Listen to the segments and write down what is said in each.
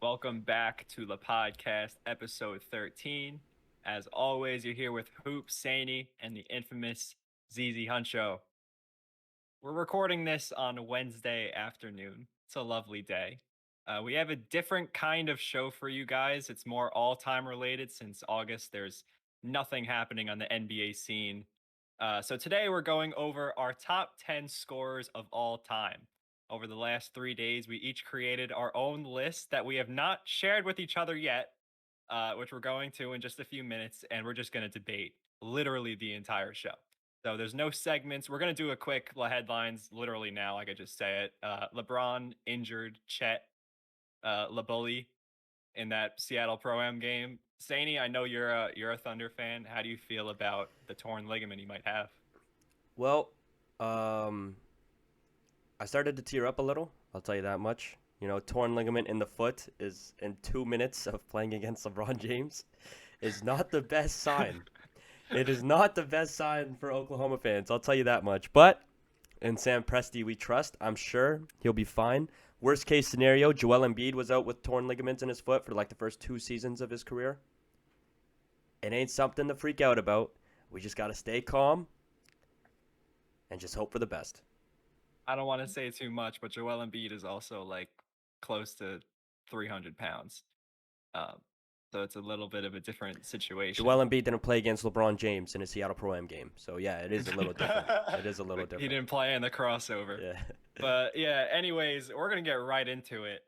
Welcome back to Lepodcast, episode 13. As always, you're here with Hoop, Saney, and the infamous ZZ Huncho. We're recording this on Wednesday afternoon. It's a lovely day. We have a different kind of show for you guys. It's more all-time related since August. There's nothing happening on the NBA scene. So today we're going over our top 10 scorers of all time. Over the last 3 days, we each created our own list that we have not shared with each other yet, which we're going to in just a few minutes, and we're just going to debate literally the entire show. So there's no segments. We're going to do a quick headlines literally now, like I just say it. LeBron injured Chet LeBully in that Seattle Pro-Am game. Saney, I know you're a Thunder fan. How do you feel about the torn ligament he might have? Well, I started to tear up a little. I'll tell you that much. You know, torn ligament in the foot is in 2 minutes of playing against LeBron James is not the best sign. It is not the best sign for Oklahoma fans. I'll tell you that much. But in Sam Presti, we trust. I'm sure he'll be fine. Worst case scenario, Joel Embiid was out with torn ligaments in his foot for like the first 2 seasons of his career. It ain't something to freak out about. We just got to stay calm and just hope for the best. I don't want to say too much, but Joel Embiid is also like close to 300 pounds. Um, so it's a little bit of a different situation. Joel Embiid didn't play against LeBron James in a Seattle Pro-Am game. So, yeah, it is a little different. It is a little different. He didn't play in the crossover. Yeah. But yeah, anyways, we're going to get right into it.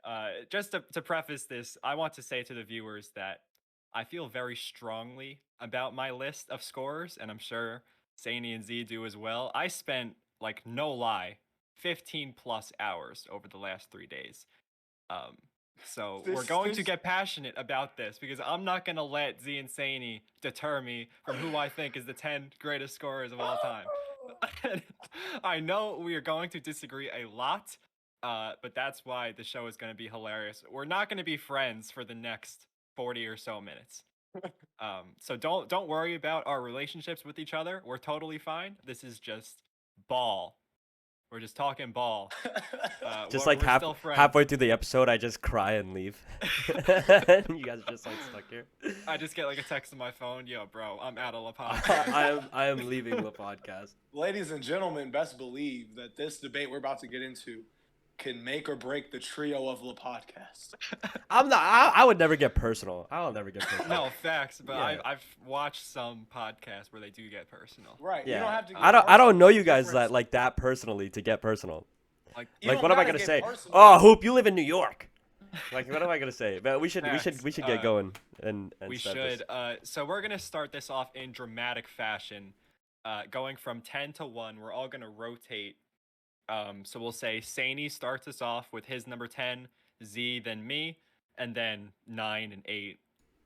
Just to preface this, I want to say to the viewers that I feel very strongly about my list of scorers, and I'm sure Saney and Z do as well. I spent, like, no lie, 15 plus hours over the last 3 days. So we're going to get passionate about this because I'm not going to let Z and Saney deter me from who I think is the 10 greatest scorers of all time. I know we are going to disagree a lot, but that's why the show is going to be hilarious. We're not going to be friends for the next 40 or so minutes. So don't worry about our relationships with each other. We're totally fine. This is just ball. We're just talking ball. Just like halfway through the episode, I just cry and leave. You guys are just like stuck here. I just get like a text on my phone. Yo, bro, I'm out of La Podcast. I am leaving the podcast. Ladies and gentlemen, best believe that this debate we're about to get into can make or break the trio of Lepodcast. I would never get personal. I'll never get personal. No, facts, but yeah. I've watched some podcasts where they do get personal. Right. Yeah. You don't have to get I don't know you guys that personally to get personal. Like what am I gonna say? Personal. Oh, Hoop, you live in New York. Like what am I gonna say? But we should get going and we start should. This. So we're gonna start this off in dramatic fashion, going from 10 to 1. We're all gonna rotate. So we'll say Saney starts us off with his number 10, Z then me, and then 9 and 8,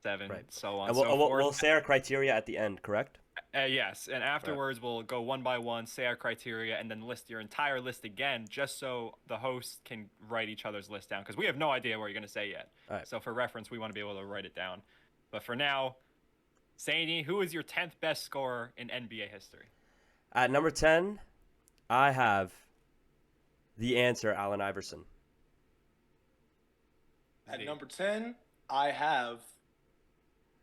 7, right. So on. And we'll say our criteria at the end, correct? Yes, and afterwards we'll go one by one, say our criteria, and then list your entire list again, just so the host can write each other's list down, because we have no idea what you're going to say yet. All right. So for reference, we want to be able to write it down. But for now, Saney, who is your 10th best scorer in NBA history? At number 10, I have the answer, Allen Iverson. At number 10, I have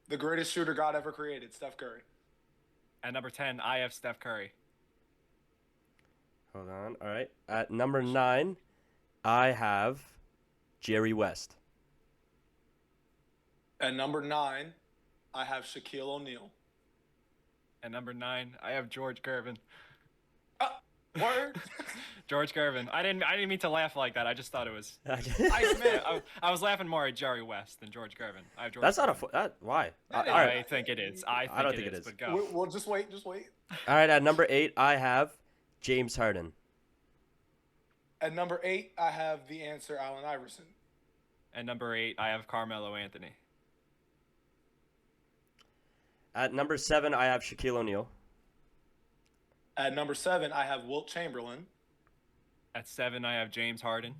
the greatest shooter God ever created, Steph Curry. At number 10, I have Steph Curry. Hold on. All right. At number 9, I have Jerry West. At number 9, I have Shaquille O'Neal. At number 9, I have George Girvin. Word. George Girvin. I didn't mean to laugh like that. I just thought it was. I was laughing more at Jerry West than George Girvin. I have George. That's Girvin. not why. I think it is. I don't think it is. But go. Well, just wait. All right. At number 8, I have James Harden. At number 8, I have the answer, Allen Iverson. At number 8, I have Carmelo Anthony. At number 7, I have Shaquille O'Neal. At number 7, I have Wilt Chamberlain. At 7, I have James Harden.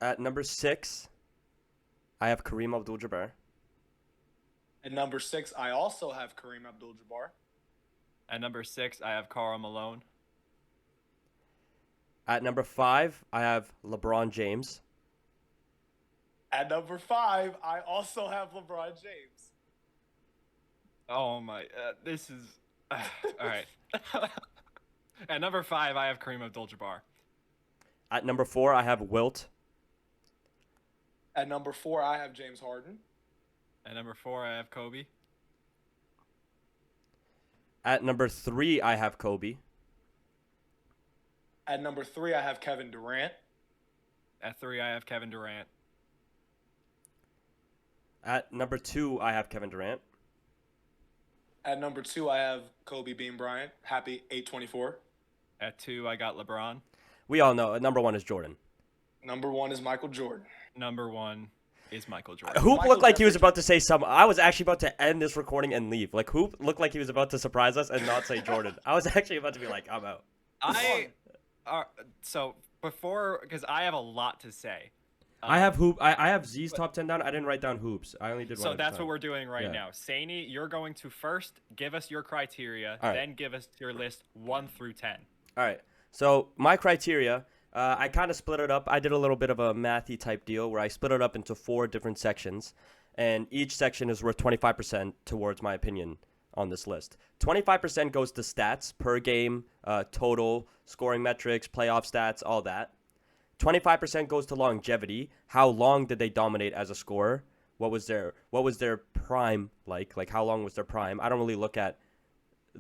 At number 6, I have Kareem Abdul-Jabbar. At number 6, I also have Kareem Abdul-Jabbar. At number 6, I have Karl Malone. At number 5, I have LeBron James. At number 5, I also have LeBron James. Oh my, this is all right. At number 5, I have Kareem Abdul-Jabbar. At number 4, I have Wilt. At number 4, I have James Harden. At number 4, I have Kobe. At number 3, I have Kobe. At number 3, I have Kevin Durant. At 3, I have Kevin Durant. At number 2, I have Kevin Durant. At number 2, I have Kobe Bean Bryant. Happy 824. At 2, I got LeBron. We all know number 1 is Jordan. Number 1 is Michael Jordan. Number 1 is Michael Jordan. Hoop Michael looked like he was Jeffrey- about to say something. I was actually about to end this recording and leave. Like, Hoop looked like he was about to surprise us and not say Jordan. I was actually about to be like, I'm out. So before, because I have a lot to say. I have Hoop. I have Z's top 10 down. I didn't write down Hoop's. I only did one. So at a that's time. what we're doing right Yeah. now. Saini, you're going to first give us your criteria, All right. then give us your list 1 through 10. All right. So my criteria, I kind of split it up. I did a little bit of a mathy type deal where I split it up into 4 different sections, and each section is worth 25% towards my opinion on this list. 25% goes to stats per game, total, scoring metrics, playoff stats, all that. 25% goes to longevity. How long did they dominate as a scorer? What was their prime like? Like, how long was their prime? I don't really look at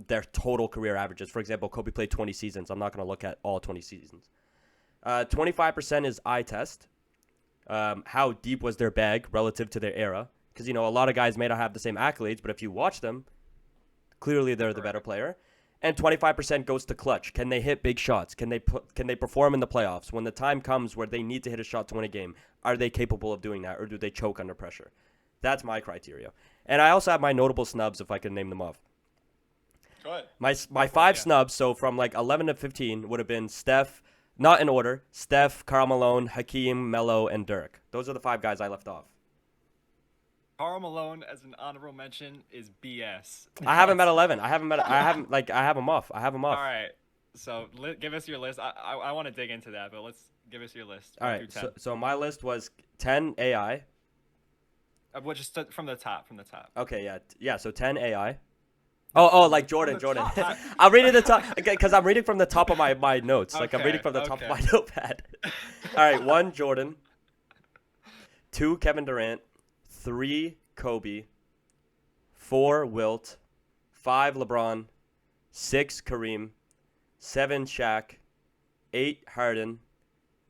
their total career averages. For example, Kobe played 20 seasons. I'm not going to look at all 20 seasons. 25% is eye test. How deep was their bag relative to their era? Because, a lot of guys may not have the same accolades, but if you watch them, clearly they're the better player. And 25% goes to clutch. Can they hit big shots? Can they perform in the playoffs? When the time comes where they need to hit a shot to win a game, are they capable of doing that, or do they choke under pressure? That's my criteria. And I also have my notable snubs, if I can name them off. Go ahead. My 5 snubs, so from like 11 to 15, would have been Steph, not in order, Steph, Karl Malone, Hakeem, Melo, and Dirk. Those are the 5 guys I left off. Karl Malone as an honorable mention is BS. I haven't met 11. I have them off. All right. So give us your list. I want to dig into that, but let's give us your list. All 1 right. through 10. So my list was 10 AI. Well, just from the top. Okay, yeah. So 10 AI. Oh, like Jordan. top. I'm reading the top because I'm reading from the top of my notes. Like, I'm Okay, reading from the top of okay. my notepad. All right. 1 Jordan. 2 Kevin Durant. 3 Kobe. 4 Wilt. 5 LeBron. 6 Kareem. 7 Shaq. 8 Harden.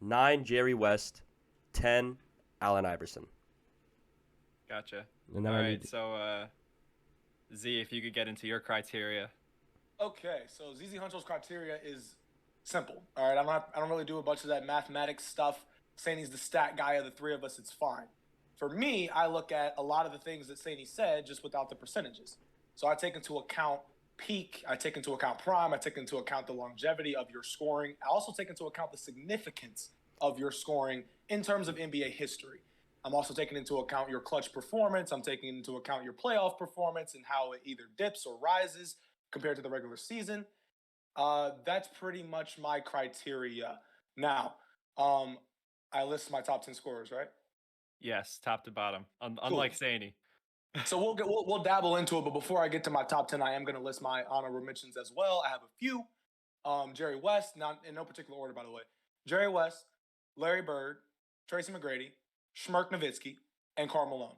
9 Jerry West. 10 Allen Iverson. Gotcha. And All then I right. need- So, Z, if you could get into your criteria. Okay, so ZZ Huncho's criteria is simple. All right, I don't really do a bunch of that mathematics stuff. Saying he's the stat guy of the 3 of us, it's fine. For me, I look at a lot of the things that Saini said just without the percentages. So I take into account peak, I take into account prime, I take into account the longevity of your scoring. I also take into account the significance of your scoring in terms of NBA history. I'm also taking into account your clutch performance. I'm taking into account your playoff performance and how it either dips or rises compared to the regular season. That's pretty much my criteria. Now, I list my top 10 scorers, right? Yes, top to bottom. Unlike Saini. So we'll dabble into it, but before I get to my top 10, I am going to list my honorable mentions as well. I have a few. Jerry West, not in no particular order, by the way. Jerry West, Larry Bird, Tracy McGrady, Shmirk Nowitzki, and Karl Malone.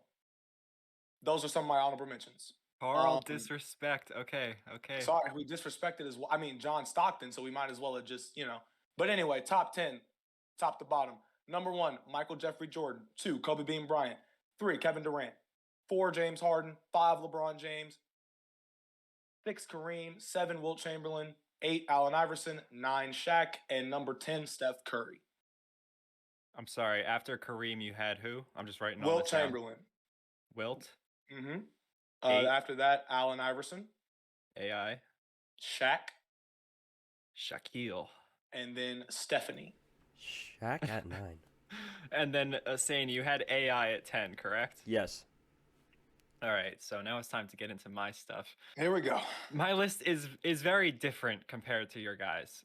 Those are some of my honorable mentions. Carl disrespect. Okay. Sorry, we disrespected as well. I mean, John Stockton, so we might as well have just, But anyway, top 10, top to bottom. Number 1, Michael Jeffrey Jordan. 2, Kobe Bean Bryant. 3, Kevin Durant. 4, James Harden. 5, LeBron James. 6, Kareem. 7, Wilt Chamberlain. 8, Allen Iverson. 9, Shaq. And number 10, Steph Curry. I'm sorry. After Kareem, you had who? I'm just writing all Wilt this down. Chamberlain. Wilt. Mm-hmm. 8. After that, Allen Iverson. AI. Shaq. Shaquille. And then Stephanie. Shaq at 9. And then Saini, you had AI at 10, correct? Yes. All right. So now it's time to get into my stuff. Here we go. My list is very different compared to your guys.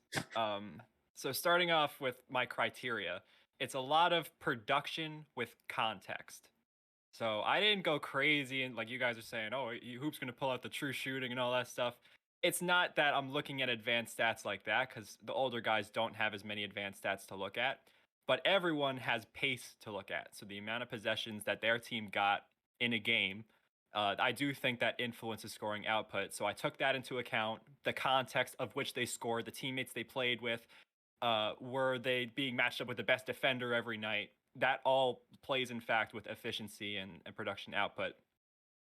So starting off with my criteria, it's a lot of production with context. So I didn't go crazy and like you guys are saying, oh, Hoop's gonna pull out the true shooting and all that stuff. It's not that I'm looking at advanced stats like that because the older guys don't have as many advanced stats to look at. But everyone has pace to look at. So the amount of possessions that their team got in a game, I do think that influences scoring output. So I took that into account, the context of which they scored, the teammates they played with, were they being matched up with the best defender every night? That all plays, in fact, with efficiency and production output.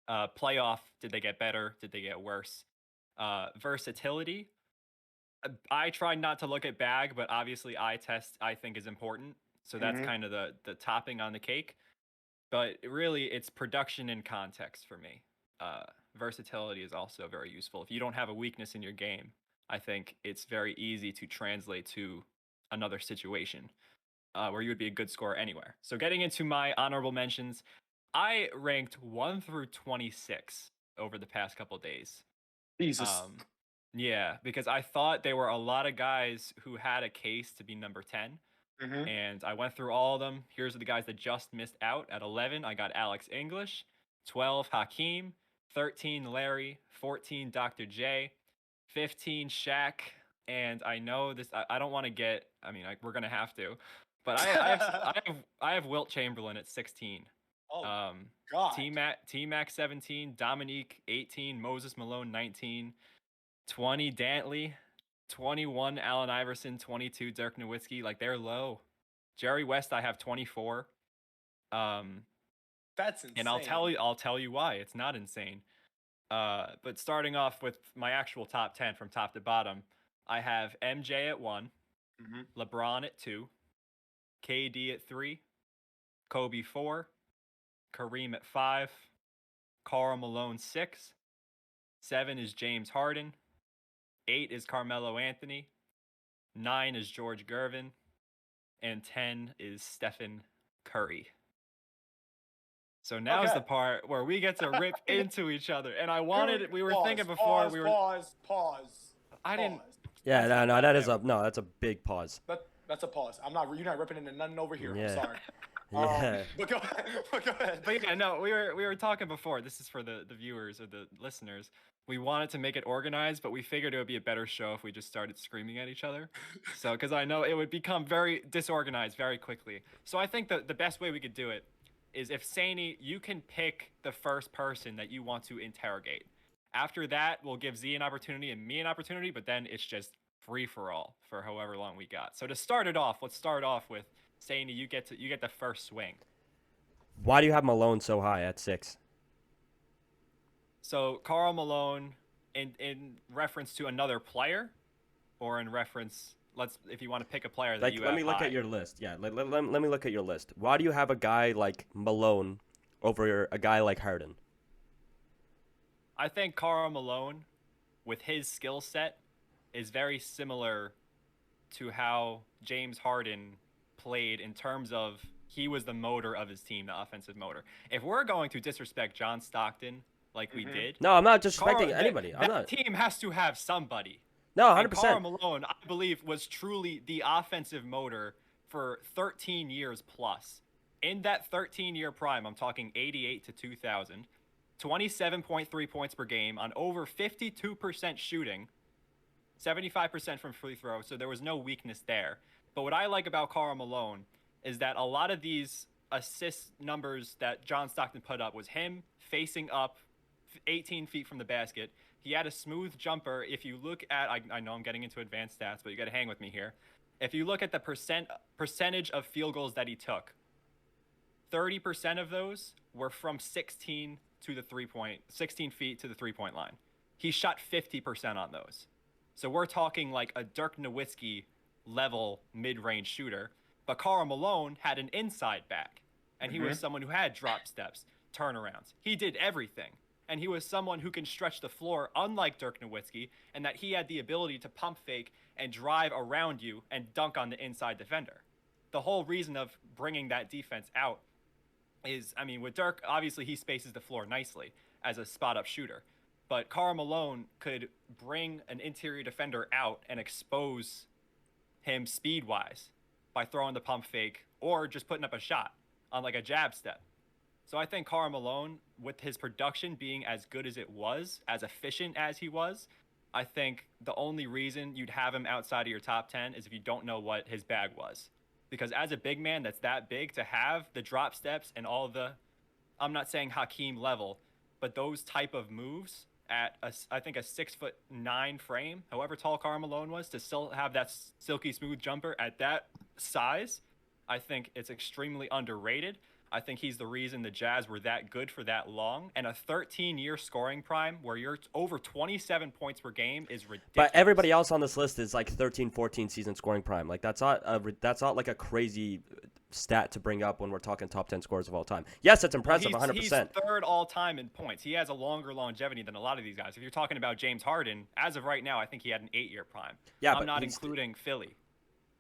Playoff, did they get better? Did they get worse? Versatility, I try not to look at bag, but obviously eye test I think is important. So that's Mhm. kind of the topping on the cake. But really, it's production and context for me. Uh, Versatility is also very useful. If you don't have a weakness in your game, I think it's very easy to translate to another situation where you would be a good scorer anywhere. So getting into my honorable mentions, I ranked 1 through 26 over the past couple days. Jesus. Yeah, because I thought there were a lot of guys who had a case to be number 10. Mhm. And I went through all of them. Here's the guys that just missed out. At 11, I got Alex English. 12, Hakeem. 13, Larry. 14, Dr. J. 15, Shaq. And I know this. I don't want to get. I mean, we're gonna have to. But I have Wilt Chamberlain at 16. Oh Um, God. T Mac 17. Dominique 18. Moses Malone 19. 20, Dantley. 21, Allen Iverson. 22, Dirk Nowitzki. Like, they're low. Jerry West, I have 24. That's insane. And I'll tell you why. It's not insane. But starting off with my actual top 10 from top to bottom, I have MJ at 1, Mhm. LeBron at 2, KD at 3, Kobe 4, Kareem at 5, Karl Malone 6, 7 is James Harden, 8 is Carmelo Anthony, 9 is George Girvin, and 10 is Stephen Curry. So now's the Okay. part where we get to rip into each other. And I wanted, we were Pause, thinking before, pause, we were, pause. I didn't, Yeah, That's- no, that is yeah. that's a big pause. That's a pause. You're not ripping into nothing over here. Yeah. I'm sorry. Yeah. But go ahead. Go ahead. but yeah, no, we were talking before. This is for the viewers or the listeners. We wanted to make it organized, but we figured it would be a better show if we just started screaming at each other. So, because I know it would become very disorganized very quickly. So I think the best way we could do it is if Saney, you can pick the first person that you want to interrogate. After that, we'll give Z an opportunity and me an opportunity, but then it's just free for all for however long we got. So to start it off, let's start off with Saney. You get the first swing. Why do you have Malone so high at 6? So Karl Malone, in reference to another player, or in reference, if you want to pick a player that Like, you let have me look high. at your list. Yeah, let me look at your list. Why do you have a guy like Malone over a guy like Harden? I think Karl Malone, with his skill set, is very similar to how James Harden played in terms of he was the motor of his team, the offensive motor. If we're going to disrespect John Stockton like we did, No, I'm not disrespecting Karl- anybody. that, I'm that not. team has to have somebody. No, And Karl 100%. Malone, I believe, was truly the offensive motor for 13 years plus. In that 13-year prime, I'm talking 88 to 2000, 27.3 points per game on over 52% shooting, 75% from free throw, so there was no weakness there. But what I like about Karl Malone is that a lot of these assist numbers that John Stockton put up was him facing up 18 feet from the basket. He had a smooth jumper. If you look at, I know I'm getting into advanced stats, but you got to hang with me here. If you look at the percentage of field goals that he took, 30% of those were from 16 feet to the 3-point line. He shot 50% on those. So we're talking like a Dirk Nowitzki level mid-range shooter. But Karl Malone had an inside back, and he was someone who had drop steps, turnarounds. He did everything. And he was someone who can stretch the floor, unlike Dirk Nowitzki, and that he had the ability to pump fake and drive around you and dunk on the inside defender. The whole reason of bringing that defense out is, I mean, with Dirk, obviously he spaces the floor nicely as a spot-up shooter. But Karl Malone could bring an interior defender out and expose him speed-wise by throwing the pump fake or just putting up a shot on like a jab step. So I think Karl Malone, with his production being as good as it was, as efficient as he was, I think the only reason you'd have him outside of your top 10 is if you don't know what his bag was. Because as a big man that's that big, to have the drop steps and all the, I'm not saying Hakeem level, but those type of moves at I think a 6'9" frame, however tall Karl Malone was, to still have that silky smooth jumper at that size, I think it's extremely underrated. I think he's the reason the Jazz were that good for that long. And a 13-year scoring prime where you're over 27 points per game is ridiculous. But everybody else on this list is like 13, 14 season scoring prime. Like that's not like a crazy stat to bring up when we're talking top 10 scorers of all time. Yes, it's impressive, 100%. He's third all time in points. He has a longer longevity than a lot of these guys. If you're talking about James Harden, as of right now, I think he had an 8-year prime. Yeah, I'm not including Philly.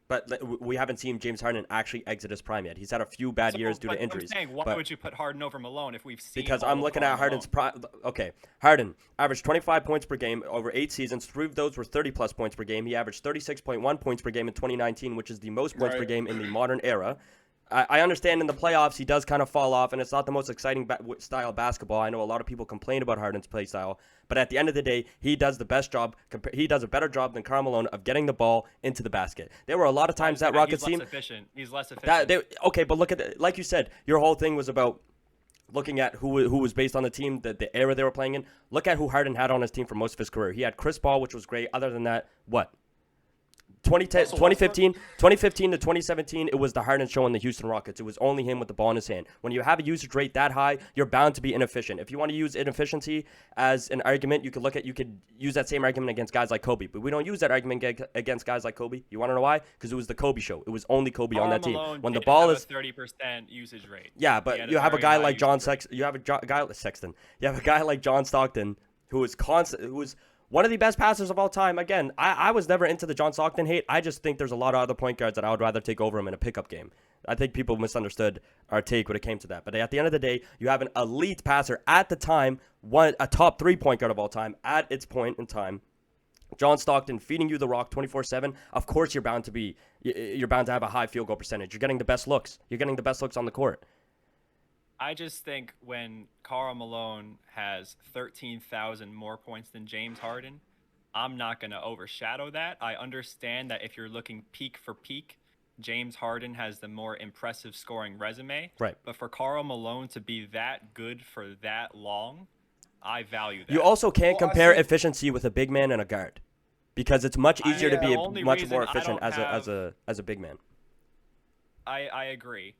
But we haven't seen James Harden actually exit his prime yet. He's had a few bad years due to injuries. I'm saying, why would you put Harden over Malone if we've seen? Because I'm looking at Harden's prime. Okay, Harden averaged 25 points per game over 8 seasons. 3 of those were 30-plus points per game. He averaged 36.1 points per game in 2019, which is the most points per game in the modern era. I understand in the playoffs he does kind of fall off, and it's not the most exciting style of basketball. I know a lot of people complain about Harden's play style, but at the end of the day, he does the best job. He does a better job than Karl Malone of getting the ball into the basket. There were a lot of times that Rockets team. He's less efficient. Okay, but look at like you said, your whole thing was about looking at who was based on the team, the era they were playing in. Look at who Harden had on his team for most of his career. He had Chris Paul, which was great. Other than that, what? 2015 to 2017, it was the Harden show on the Houston Rockets. It was only him with the ball in his hand. When you have a usage rate that high, you're bound to be inefficient. If you want to use inefficiency as an argument, you could use that same argument against guys like Kobe. But we don't use that argument against guys like Kobe. You want to know why? Because it was the Kobe show. It was only Kobe on that team. When the ball is 30% usage rate. Yeah, but you have a guy like John Sexton. You have a guy like Sexton. You have a guy like John Stockton who is one of the best passers of all time. Again, I was never into the John Stockton hate. I just think there's a lot of other point guards that I would rather take over him in a pickup game. I think people misunderstood our take when it came to that. But at the end of the day, you have an elite passer at the time, a top 3 point guard of all time at its point in time. John Stockton feeding you the rock 24/7. Of course, you're bound to have a high field goal percentage. You're getting the best looks. You're getting the best looks on the court. I just think when Karl Malone has 13,000 more points than James Harden, I'm not going to overshadow that. I understand that if you're looking peak for peak, James Harden has the more impressive scoring resume. Right. But for Karl Malone to be that good for that long, I value that. You also can't compare efficiency with a big man and a guard, because it's much easier to be much more efficient as a big man. I agree.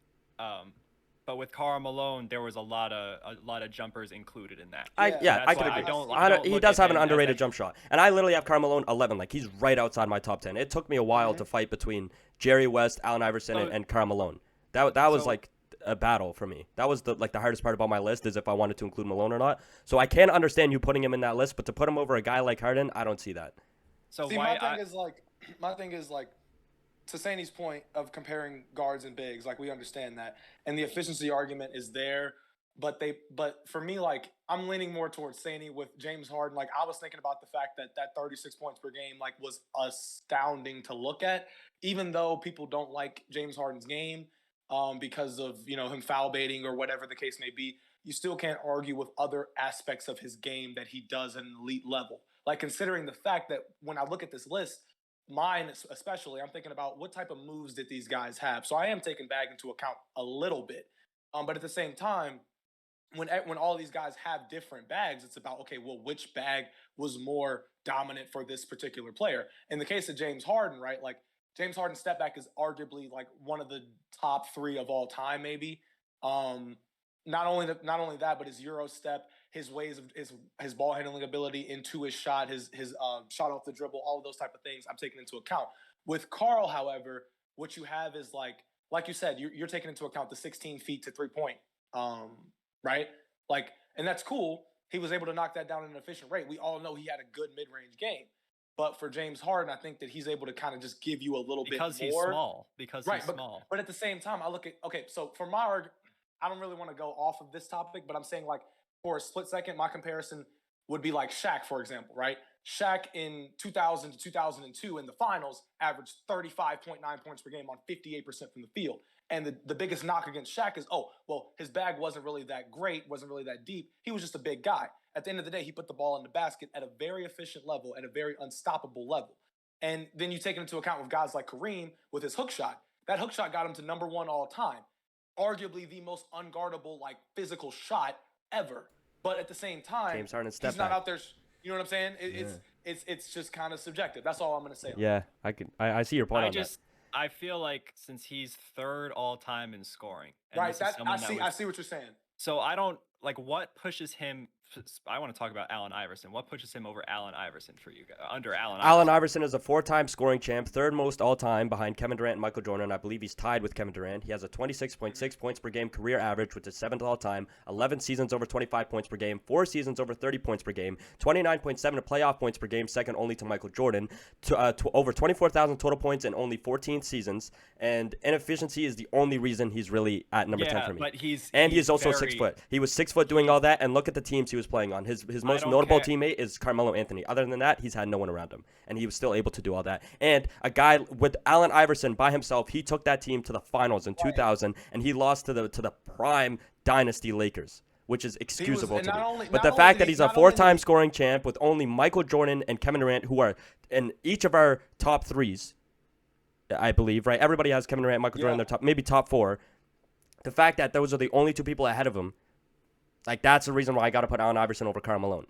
But with Karl Malone, there was a lot of jumpers included in that. I could agree. He does have an underrated jump shot, and I literally have Karl Malone 11. Like, he's right outside my top 10. It took me a while to fight between Jerry West, Allen Iverson, and Karl Malone. That was like a battle for me. That was the hardest part about my list, is if I wanted to include Malone or not. So I can understand you putting him in that list, but to put him over a guy like Harden, I don't see that. So my thing is like. To Saney's point of comparing guards and bigs, like, we understand that, and the efficiency argument is there, but for me, like, I'm leaning more towards Saney with James Harden. Like, I was thinking about the fact that 36 points per game, like, was astounding to look at, even though people don't like James Harden's game because of, him foul baiting or whatever the case may be. You still can't argue with other aspects of his game that he does at an elite level. Like, considering the fact that when I look at this list, mine especially, I'm thinking about what type of moves did these guys have. So I am taking bag into account a little bit. But at the same time, when all these guys have different bags, it's about, okay, well, which bag was more dominant for this particular player? In the case of James Harden, right? Like, James Harden's step back is arguably like one of the top 3 of all time, maybe. Not only that, but his Euro step, his ways of his ball handling ability into his shot, his shot off the dribble, all of those type of things I'm taking into account. With Karl, however, what you have is like you said, you're taking into account the 16 feet to 3-point, right? Like, and that's cool. He was able to knock that down at an efficient rate. We all know he had a good mid-range game. But for James Harden, I think that he's able to kind of just give you a little bit more. Because he's small. But at the same time, I look at, okay, so for my argument, I don't really want to go off of this topic, but I'm saying, like, for a split second, my comparison would be like Shaq, for example, right? Shaq in 2000 to 2002 in the finals averaged 35.9 points per game on 58% from the field. And the biggest knock against Shaq is, his bag wasn't really that great, wasn't really that deep. He was just a big guy. At the end of the day, he put the ball in the basket at a very efficient level, at a very unstoppable level. And then you take into account with guys like Kareem with his hook shot. That hook shot got him to number 1 all time. Arguably the most unguardable, physical shot ever. But at the same time, James Harden step he's not back. out there. You know what I'm saying? It's just kind of subjective. That's all I'm gonna say. Yeah, I see your point on that. I feel like since he's 3rd all time in scoring, and right? I see what you're saying. So I don't what pushes him. I want to talk about Allen Iverson. What pushes him over Allen Iverson for you guys? Under Allen Iverson. Allen Iverson is a 4-time scoring champ, 3rd most all time behind Kevin Durant and Michael Jordan. I believe he's tied with Kevin Durant. He has a 26.6 points per game career average, which is 7th all time. 11 seasons over 25 points per game. 4 seasons over 30 points per game. 29.7 playoff points per game, second only to Michael Jordan. Over 24,000 total points in only 14 seasons. And inefficiency is the only reason he's really at number 10 for me. But he's also 6 foot. He was 6 foot doing all that, and look at the teams he was playing on. His most notable teammate is Carmelo Anthony. Other than that, he's had no one around him, and he was still able to do all that. And a guy with Allen Iverson by himself, he took that team to the finals in 2000, and he lost to the prime dynasty Lakers, which is excusable to me. But the fact that he's a 4-time scoring champ with only Michael Jordan and Kevin Durant, who are in each of our top 3s, I believe, right? Everybody has Kevin Durant, Michael Jordan in their top, maybe top 4. The fact that those are the only 2 people ahead of him, that's the reason why I got to put Allen Iverson over Karl Malone.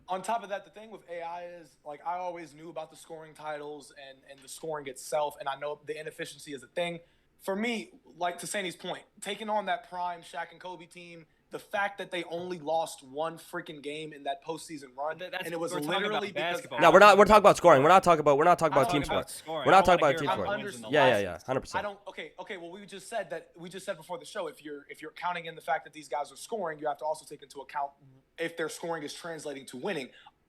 On top of that, the thing with AI is, I always knew about the scoring titles and the scoring itself, and I know the inefficiency is a thing. For me, to Sandy's point, taking on that prime Shaq and Kobe team, the fact that they only lost 1 freaking game in that postseason run, and it was literally because no, we're talking about scoring. We're not talking about team scoring. We're not talking about team scoring. Yeah, 100%. Okay. Well, we just said before the show, if you're counting in the fact that these guys are scoring, you have to also take into account if their scoring is translating to winning.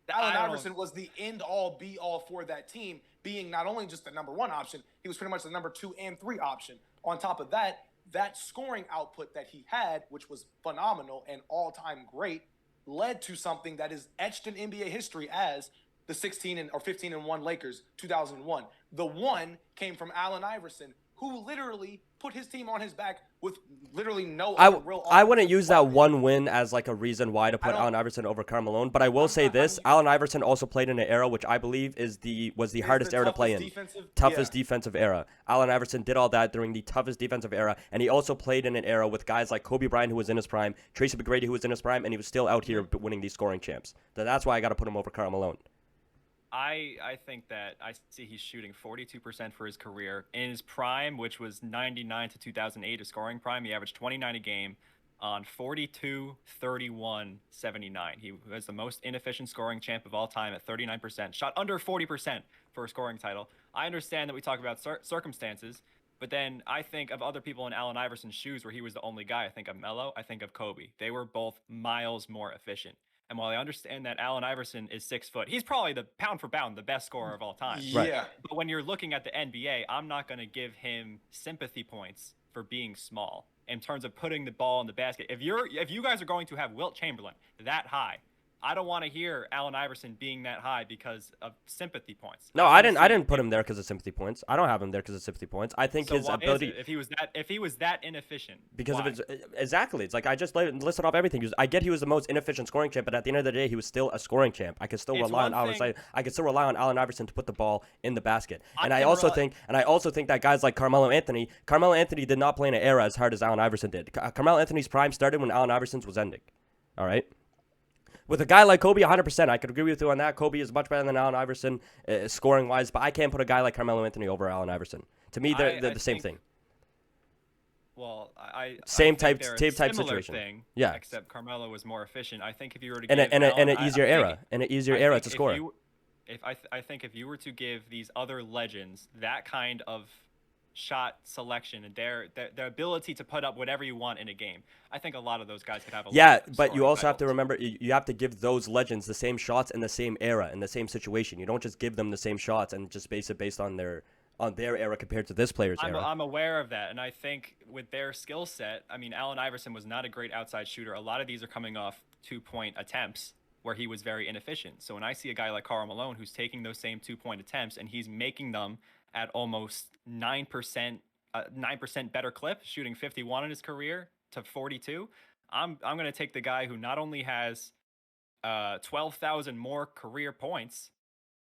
Allen Iverson was the end-all, be-all for that team, being not only just the number 1 option, he was pretty much the number 2 and 3 option. On top of that, that scoring output that he had, which was phenomenal and all-time great, led to something that is etched in NBA history as the 15-1 Lakers 2001. The 1 came from Allen Iverson, who literally put his team on his back with literally no other real offense. I wouldn't use that 1 win as a reason why to put Allen Iverson over Karl Malone, but I will say this: Allen Iverson also played in an era which I believe was the hardest era to play in. Toughest defensive era. Allen Iverson did all that during the toughest defensive era, and he also played in an era with guys like Kobe Bryant, who was in his prime, Tracy McGrady, who was in his prime, and he was still out here winning these scoring champs. That's why I got to put him over Karl Malone. I think that I see he's shooting 42% for his career. In his prime, which was 99 to 2008, his scoring prime, he averaged 29 a game on 42, 31, 79. He was the most inefficient scoring champ of all time at 39%, shot under 40% for a scoring title. I understand that we talk about circumstances, but then I think of other people in Allen Iverson's shoes where he was the only guy. I think of Melo, I think of Kobe. They were both miles more efficient. And while I understand that Allen Iverson is 6 foot, he's probably the pound for pound the best scorer of all time. Yeah. But when you're looking at the NBA, I'm not going to give him sympathy points for being small in terms of putting the ball in the basket. If you guys are going to have Wilt Chamberlain that high, I don't want to hear Allen Iverson being that high because of sympathy points. No, I didn't put him there because of sympathy points. I don't have him there because of sympathy points. I think his ability. If he was that inefficient. Because why? of his exactly. It's I just listed off everything. I get he was the most inefficient scoring champ, but at the end of the day, he was still a scoring champ. I could still rely on Allen Iverson to put the ball in the basket. And I also think that guys like Carmelo Anthony did not play in an era as hard as Allen Iverson did. Carmelo Anthony's prime started when Allen Iverson's was ending. All right. With a guy like Kobe, 100%, I could agree with you on that. Kobe is much better than Allen Iverson scoring-wise, but I can't put a guy like Carmelo Anthony over Allen Iverson. To me, they're the same thing. Well, same I type situation. Thing. Yeah. Except Carmelo was more efficient. I think if you were to give in an easier era to score. I think if you were to give these other legends that kind of shot selection and their ability to put up whatever you want in a game, I think a lot of those guys could have a but you also have to remember you have to give those legends the same shots in the same era, in the same situation. You don't just give them the same shots and just base it based on their era compared to this player's era. I'm aware of that, and I think with their skill set, I mean, Allen Iverson was not a great outside shooter. A lot of these are coming off 2-point attempts where he was very inefficient. So when I see a guy like Karl Malone who's taking those same 2-point attempts and he's making them at almost 9%, 9% better clip, shooting 51 in his career to 42, I'm going to take the guy who not only has 12,000 more career points,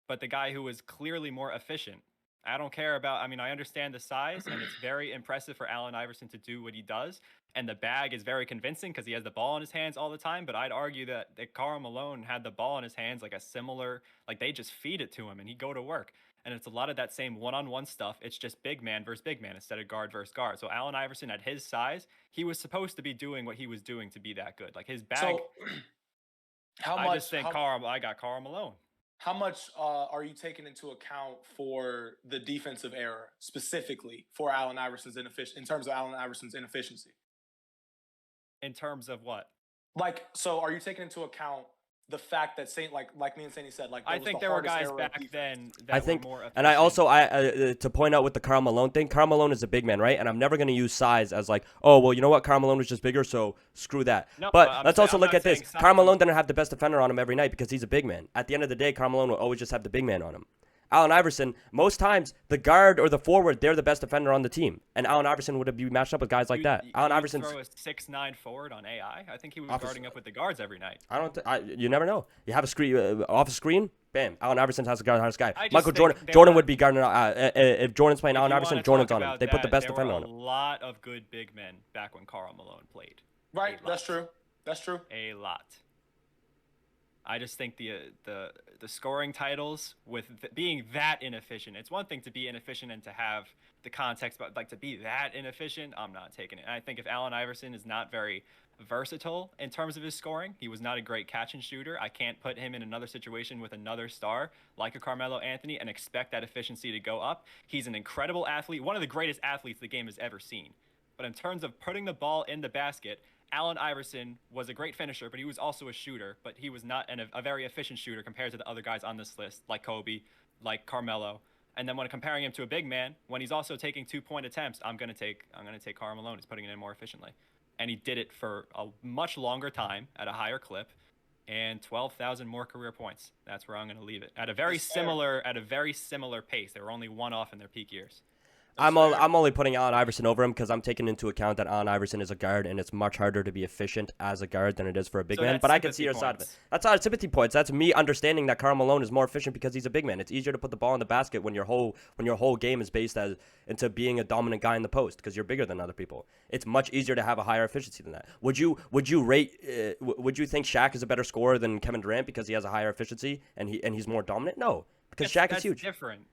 but the guy who is clearly more efficient. I don't care about, I mean, I understand the size, and it's very impressive for Allen Iverson to do what he does. And the bag is very convincing because he has the ball in his hands all the time. But I'd argue that Karl Malone had the ball in his hands like a similar, like they just feed it to him and he'd go to work. And it's a lot of that same one-on-one stuff. It's just big man versus big man instead of guard versus guard. So Allen Iverson, at his size, he was supposed to be doing what he was doing to be that good. Like his bag. So, I just think I got Karl Malone. How much are you taking into account for the defensive error specifically for Allen Iverson's in terms of Allen Iverson's inefficiency? In terms of what? Like, so are you taking into account the fact that like me and Saini said, like I think there were guys back then that were more efficient. And I also to point out with the Karl Malone thing, Karl Malone is a big man, right? And I'm never going to use size as like, oh well, you know what, Karl Malone was just bigger, so screw that. No, but let's also look at this. Karl Malone didn't have the best defender on him every night because he's a big man. At the end of the day, Karl Malone will always just have the big man on him. Allen Iverson, most times the guard or the forward, they're the best defender on the team, and Allen Iverson would be matched up with guys like that. Allen Iverson throw a 6'9" forward on AI. I think he was guarding up with the guards every night. You never know. You have a screen off a screen, bam. Allen Iverson has a guard on his guy. Michael Jordan would be guarding. If Jordan's playing Allen Iverson, Jordan's on him. They put the best defender on him. There were a lot of good big men back when Karl Malone played. Right, that's true. That's true. A lot. I just think the scoring titles with being that inefficient. It's one thing to be inefficient and to have the context, but like to be that inefficient, I'm not taking it. And I think if Allen Iverson is not very versatile in terms of his scoring, he was not a great catch and shooter. I can't put him in another situation with another star like a Carmelo Anthony and expect that efficiency to go up. He's an incredible athlete, one of the greatest athletes the game has ever seen. But in terms of putting the ball in the basket, Allen Iverson was a great finisher, but he was also a shooter, but he was not a very efficient shooter compared to the other guys on this list, like Kobe, like Carmelo. And then when comparing him to a big man, when he's also taking 2-point attempts, I'm gonna take Karl Malone. He's putting it in more efficiently. And he did it for a much longer time at a higher clip and 12,000 more career points. That's where I'm gonna leave it. At a very similar pace. They were only one off in their peak years. I'm only putting Allen Iverson over him because I'm taking into account that Allen Iverson is a guard and it's much harder to be efficient as a guard than it is for a big man. But I can see your side of it. That's not sympathy points. That's me understanding that Karl Malone is more efficient because he's a big man. It's easier to put the ball in the basket when your whole game is based into being a dominant guy in the post because you're bigger than other people. It's much easier to have a higher efficiency than that. Would you think Shaq is a better scorer than Kevin Durant because he has a higher efficiency and he's more dominant? No, because Shaq is huge. That's different.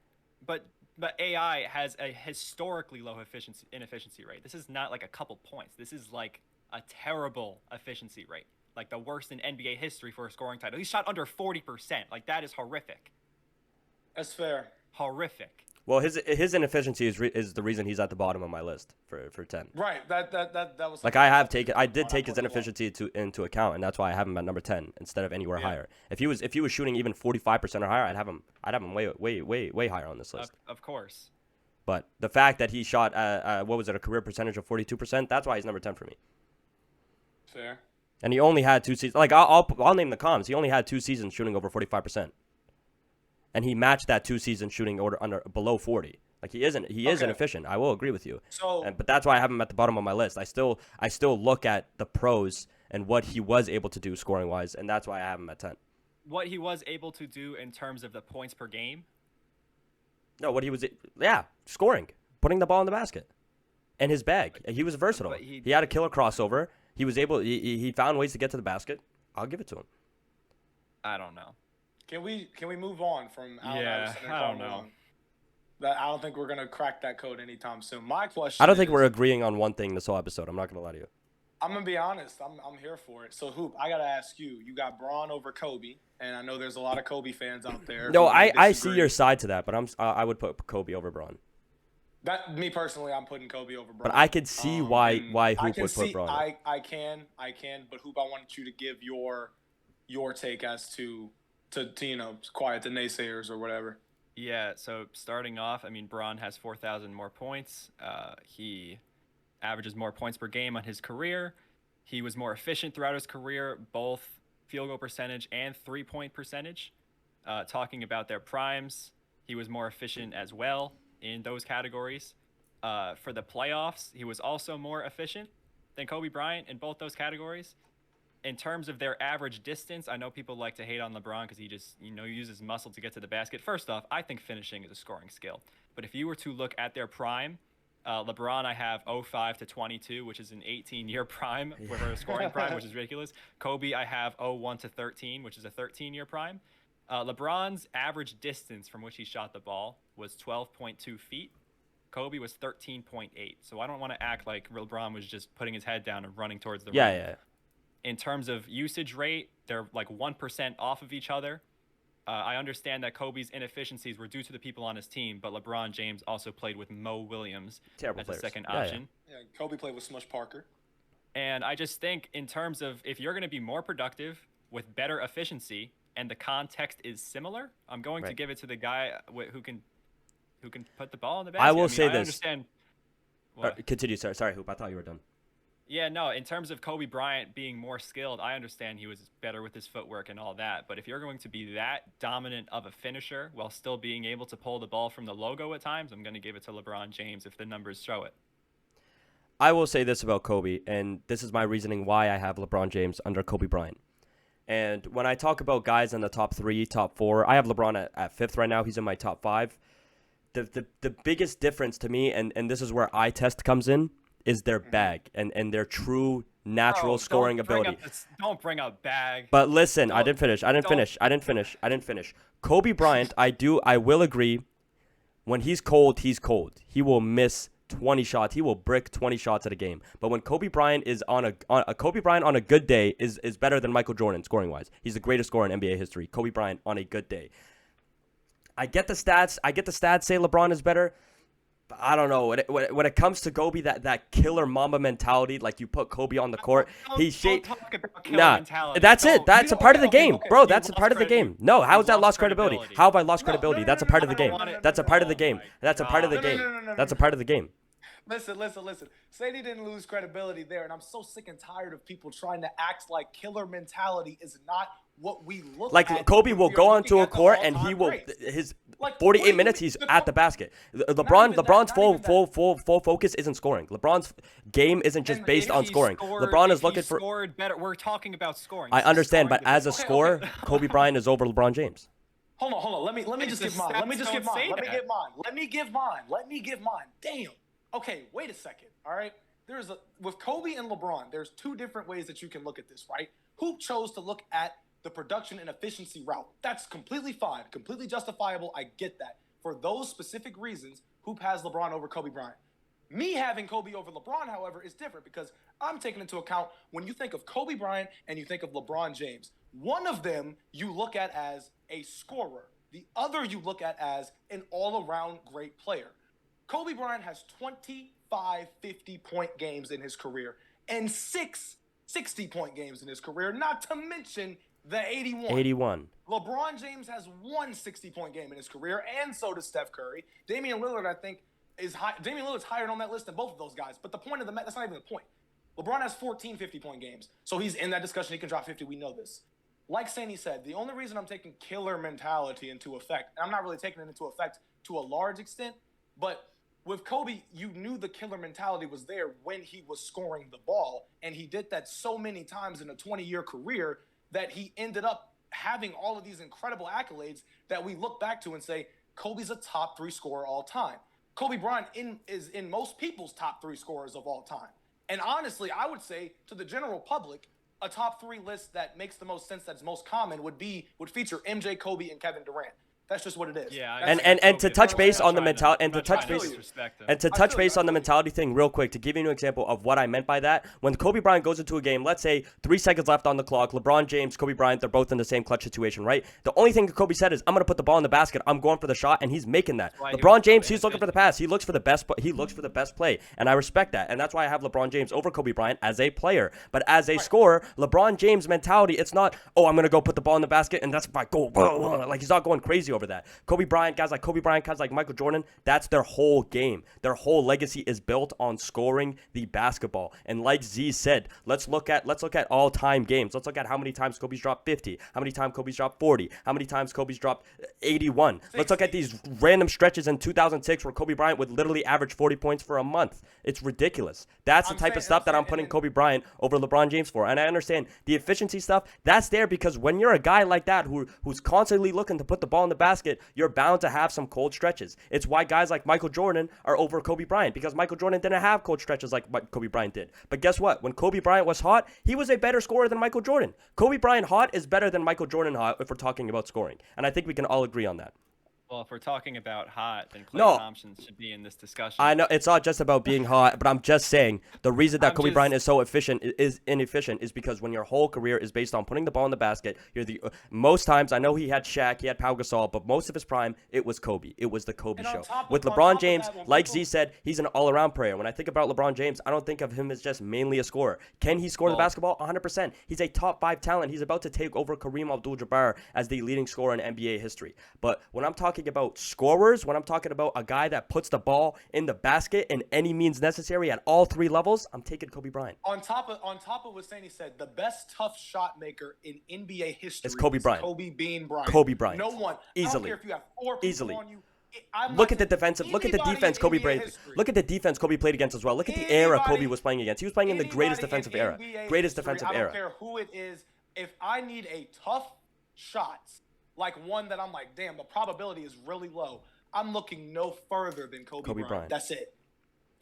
But AI has a historically low inefficiency rate. This is not like a couple points. This is like a terrible efficiency rate, like the worst in NBA history for a scoring title. He shot under 40%. Like that is horrific. That's fair. Horrific. Well, his inefficiency is the reason he's at the bottom of my list for 10. Right. That was like I did take his inefficiency into account, and that's why I have him at number 10 instead of anywhere higher. If he was shooting even 45% or higher, I'd have him way higher on this list. Of course. But the fact that he shot a career percentage of 42%, that's why he's number 10 for me. Fair. And he only had 2 seasons. Like I'll name the comms. He only had 2 seasons shooting over 45%. And he matched that 2 seasons shooting below 40. Like he is inefficient. I will agree with you. But that's why I have him at the bottom of my list. I still look at the pros and what he was able to do scoring wise, and that's why I have him at 10. What he was able to do in terms of the points per game? No, what he was scoring, putting the ball in the basket, and his bag. He was versatile. He had a killer crossover. He was able. He found ways to get to the basket. I'll give it to him. I don't know. Can we move on from Allen Iverson? I don't know. I don't think we're gonna crack that code anytime soon. My question. I don't think we're agreeing on one thing this whole episode. I'm not gonna lie to you. I'm gonna be honest. I'm here for it. So Hoop, I gotta ask you. You got Braun over Kobe, and I know there's a lot of Kobe fans out there. No, I see your side to that, but I would put Kobe over Braun. Me personally, I'm putting Kobe over Braun. But I could see why Hoop would put Braun. I can. But Hoop, I wanted you to give your take as to quiet the naysayers or whatever. Yeah, so starting off, I mean, Braun has 4,000 more points. He averages more points per game on his career. He was more efficient throughout his career, both field goal percentage and 3-point percentage. Talking about their primes, he was more efficient as well in those categories. For the playoffs, he was also more efficient than Kobe Bryant in both those categories. In terms of their average distance, I know people like to hate on LeBron because he just, uses muscle to get to the basket. First off, I think finishing is a scoring skill. But if you were to look at their prime, LeBron, I have 05 to 22, which is an 18-year prime for a scoring prime, which is ridiculous. Kobe, I have 01 to 13, which is a 13-year prime. LeBron's average distance from which he shot the ball was 12.2 feet. Kobe was 13.8. So I don't want to act like LeBron was just putting his head down and running towards the rim. Yeah. In terms of usage rate, they're like 1% off of each other. I understand that Kobe's inefficiencies were due to the people on his team, but LeBron James also played with Mo Williams as a second option. Yeah, Kobe played with Smush Parker. And I just think in terms of if you're going to be more productive with better efficiency and the context is similar, I'm going to give it to the guy who can put the ball in the basket. I will say this. I understand. Continue, sir. Sorry, Hoop. I thought you were done. Yeah, no, in terms of Kobe Bryant being more skilled, I understand he was better with his footwork and all that. But if you're going to be that dominant of a finisher while still being able to pull the ball from the logo at times, I'm going to give it to LeBron James if the numbers show it. I will say this about Kobe, and this is my reasoning why I have LeBron James under Kobe Bryant. And when I talk about guys in the top 3, top 4, I have LeBron at 5th right now. He's in my top 5. The biggest difference to me, and this is where eye test comes in, is their bag and their true natural scoring ability. Don't bring up bag. But listen, I didn't finish. Kobe Bryant, I will agree, when he's cold, he's cold. He will miss 20 shots. He will brick 20 shots at a game. But when Kobe Bryant is on a good day is better than Michael Jordan scoring wise. He's the greatest scorer in NBA history. Kobe Bryant on a good day. I get the stats say LeBron is better. But I don't know. When it comes to Kobe, that killer Mamba mentality, like you put Kobe on the court, he's shaped. That's it. That's a part of the game, bro. That's a part of the game. No, how is that lost credibility? How have I lost credibility? That's a part of the game. That's a part of the game. That's a part of the game. That's a part of the game. Listen. Sadie didn't lose credibility there, and I'm so sick and tired of people trying to act like killer mentality is not what we look like at. Kobe will go onto a court and he will his 48 minutes he's at the basket. LeBron's full focus isn't scoring. LeBron's game isn't just based on scoring. LeBron is looking for scored better. We're talking about scoring. I understand, but as a scorer, Kobe Bryant is over LeBron James. Hold on. Let me just give mine. Let me give mine. Damn. Okay, wait a second. All right. With Kobe and LeBron, there's 2 different ways that you can look at this, right? Who chose to look at the production and efficiency route? That's completely fine, completely justifiable. I get that. For those specific reasons, Hoop has LeBron over Kobe Bryant. Me having Kobe over LeBron, however, is different because I'm taking into account when you think of Kobe Bryant and you think of LeBron James, one of them you look at as a scorer. The other you look at as an all-around great player. Kobe Bryant has 25 50-point games in his career and 6 60-point games in his career, not to mention the 81. LeBron James has 1 60-point game in his career, and so does Steph Curry. Damian Lillard, I think, is high. Damian Lillard's higher on that list than both of those guys. But the point of that's not even the point. LeBron has 14 50-point games, so he's in that discussion. He can drop 50. We know this. Like Sandy said, the only reason I'm taking killer mentality into effect, and I'm not really taking it into effect to a large extent, but with Kobe, you knew the killer mentality was there when he was scoring the ball, and he did that so many times in a 20-year career that he ended up having all of these incredible accolades that we look back to and say, Kobe's a top 3 scorer all time. Kobe Bryant is in most people's top 3 scorers of all time. And honestly, I would say to the general public, a top 3 list that makes the most sense, that's most common, would feature MJ, Kobe, and Kevin Durant. That's just what it is. Yeah, and to touch base on the mentality and to touch base on the mentality thing real quick, to give you an example of what I meant by that. When Kobe Bryant goes into a game, let's say 3 seconds left on the clock, LeBron James, Kobe Bryant, they're both in the same clutch situation, right? The only thing that Kobe said is, I'm going to put the ball in the basket. I'm going for the shot, and he's making that. LeBron James, he's looking for the pass. He looks for the best play, and I respect that. And that's why I have LeBron James over Kobe Bryant as a player. But as a scorer, LeBron James mentality, it's not, I'm going to go put the ball in the basket, and that's my goal. Like, he's not going crazy over over that. Guys like Kobe Bryant, guys like Michael Jordan, that's their whole game. Their whole legacy is built on scoring the basketball. And like Z said, let's look at all-time games. Let's look at how many times Kobe's dropped 50, how many times Kobe's dropped 40, how many times Kobe's dropped 81. Let's look at these random stretches in 2006 where Kobe Bryant would literally average 40 points for a month. It's ridiculous. That's the type of stuff that I'm putting Kobe Bryant over LeBron James for. And I understand the efficiency stuff. That's there because when you're a guy like that who's constantly looking to put the ball in the basket, you're bound to have some cold stretches. It's why guys like Michael Jordan are over Kobe Bryant, because Michael Jordan didn't have cold stretches like what Kobe Bryant did. But guess what? When Kobe Bryant was hot, he was a better scorer than Michael Jordan. Kobe Bryant hot is better than Michael Jordan hot if we're talking about scoring. And I think we can all agree on that. Well, if we're talking about hot, then Klay Thompson should be in this discussion. I know it's not just about being hot, but I'm just saying the reason that Kobe Bryant is so inefficient is because when your whole career is based on putting the ball in the basket, you're the most times. I know he had Shaq, he had Pau Gasol, but most of his prime it was Kobe. It was the Kobe show. With LeBron James, like Z said, he's an all-around player. When I think about LeBron James, I don't think of him as just mainly a scorer. Can he score the basketball? 100%. He's a top 5 talent. He's about to take over Kareem Abdul-Jabbar as the leading scorer in NBA history. But when I'm talking about scorers, when I'm talking about a guy that puts the ball in the basket in any means necessary at all 3 levels, I'm taking Kobe Bryant. On top of what Sandy said, the best tough shot maker in NBA history is Kobe Bryant. Kobe Bean Bryant. Kobe Bryant. No one. Easily. I don't care if you have 4 people on you. Look at the defense Kobe played. Look at the defense Kobe played against as well. Look at the era Kobe was playing against. He was playing in the greatest defensive era. Greatest defensive era. I don't care who it is. If I need a tough shot, like one that I'm like, damn, the probability is really low, I'm looking no further than Kobe Bryant. That's it.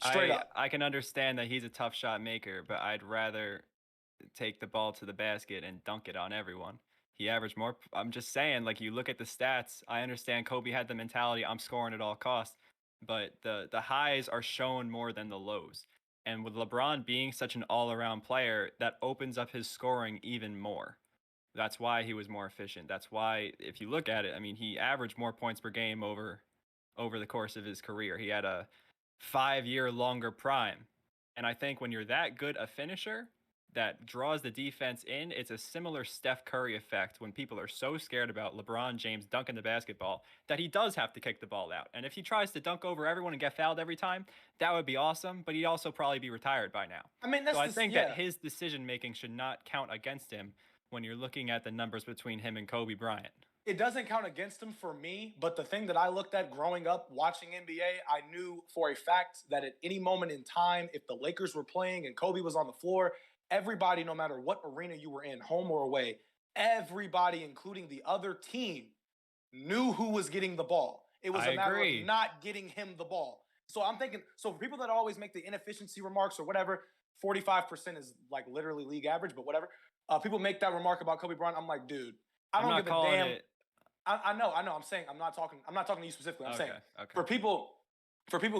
Straight up. I can understand that he's a tough shot maker, but I'd rather take the ball to the basket and dunk it on everyone. He averaged more. I'm just saying, like, you look at the stats, I understand Kobe had the mentality, I'm scoring at all costs, but the highs are shown more than the lows. And with LeBron being such an all-around player, that opens up his scoring even more. That's why he was more efficient. That's why, if you look at it, I mean, he averaged more points per game over the course of his career. He had a 5-year longer prime. And I think when you're that good a finisher that draws the defense in, it's a similar Steph Curry effect when people are so scared about LeBron James dunking the basketball that he does have to kick the ball out. And if he tries to dunk over everyone and get fouled every time, that would be awesome, but he'd also probably be retired by now. I mean, I think that his decision-making should not count against him when you're looking at the numbers between him and Kobe Bryant. It doesn't count against him for me, but the thing that I looked at growing up watching NBA, I knew for a fact that at any moment in time, if the Lakers were playing and Kobe was on the floor, everybody, no matter what arena you were in, home or away, everybody, including the other team, knew who was getting the ball. It was a matter of not getting him the ball. So I'm thinking, so for people that always make the inefficiency remarks or whatever, 45% is like literally league average, but whatever. People make that remark about Kobe Bryant. I'm like, dude, I don't give a damn. I know. I'm saying I'm not talking to you specifically. I'm saying for people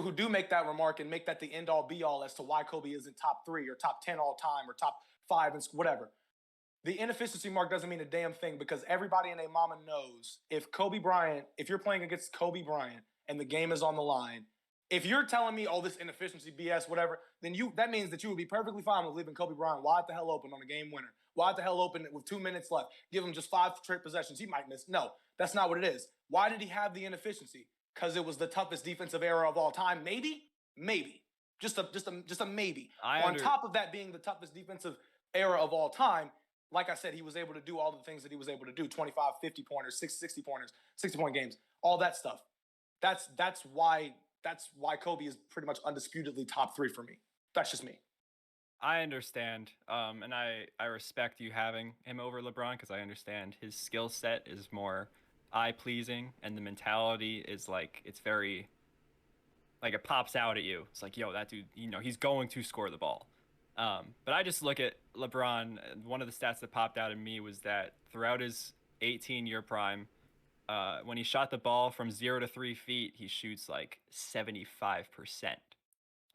who do make that remark and make that the end all be all as to why Kobe isn't top 3 or top 10 all time or top 5 and whatever. The inefficiency mark doesn't mean a damn thing because everybody and their mama knows if you're playing against Kobe Bryant and the game is on the line, if you're telling me, oh, this inefficiency BS, whatever, then that means that you would be perfectly fine with leaving Kobe Bryant wide the hell open on a game winner. Wide the hell open with 2 minutes left. Give him just 5 straight possessions. He might miss. No, that's not what it is. Why did he have the inefficiency? Because it was the toughest defensive era of all time. Maybe. Just a maybe. On top of that being the toughest defensive era of all time, like I said, he was able to do all the things that he was able to do. 25, 50 pointers, 60 pointers, 60-point games, all that stuff. That's why Kobe is pretty much undisputedly top 3 for me. That's just me. I understand, and I respect you having him over LeBron because I understand his skill set is more eye-pleasing, and the mentality is like, it's very, like, it pops out at you. It's like, yo, that dude, he's going to score the ball. But I just look at LeBron, one of the stats that popped out at me was that throughout his 18-year prime, when he shot the ball from 0 to 3 feet, he shoots like 75%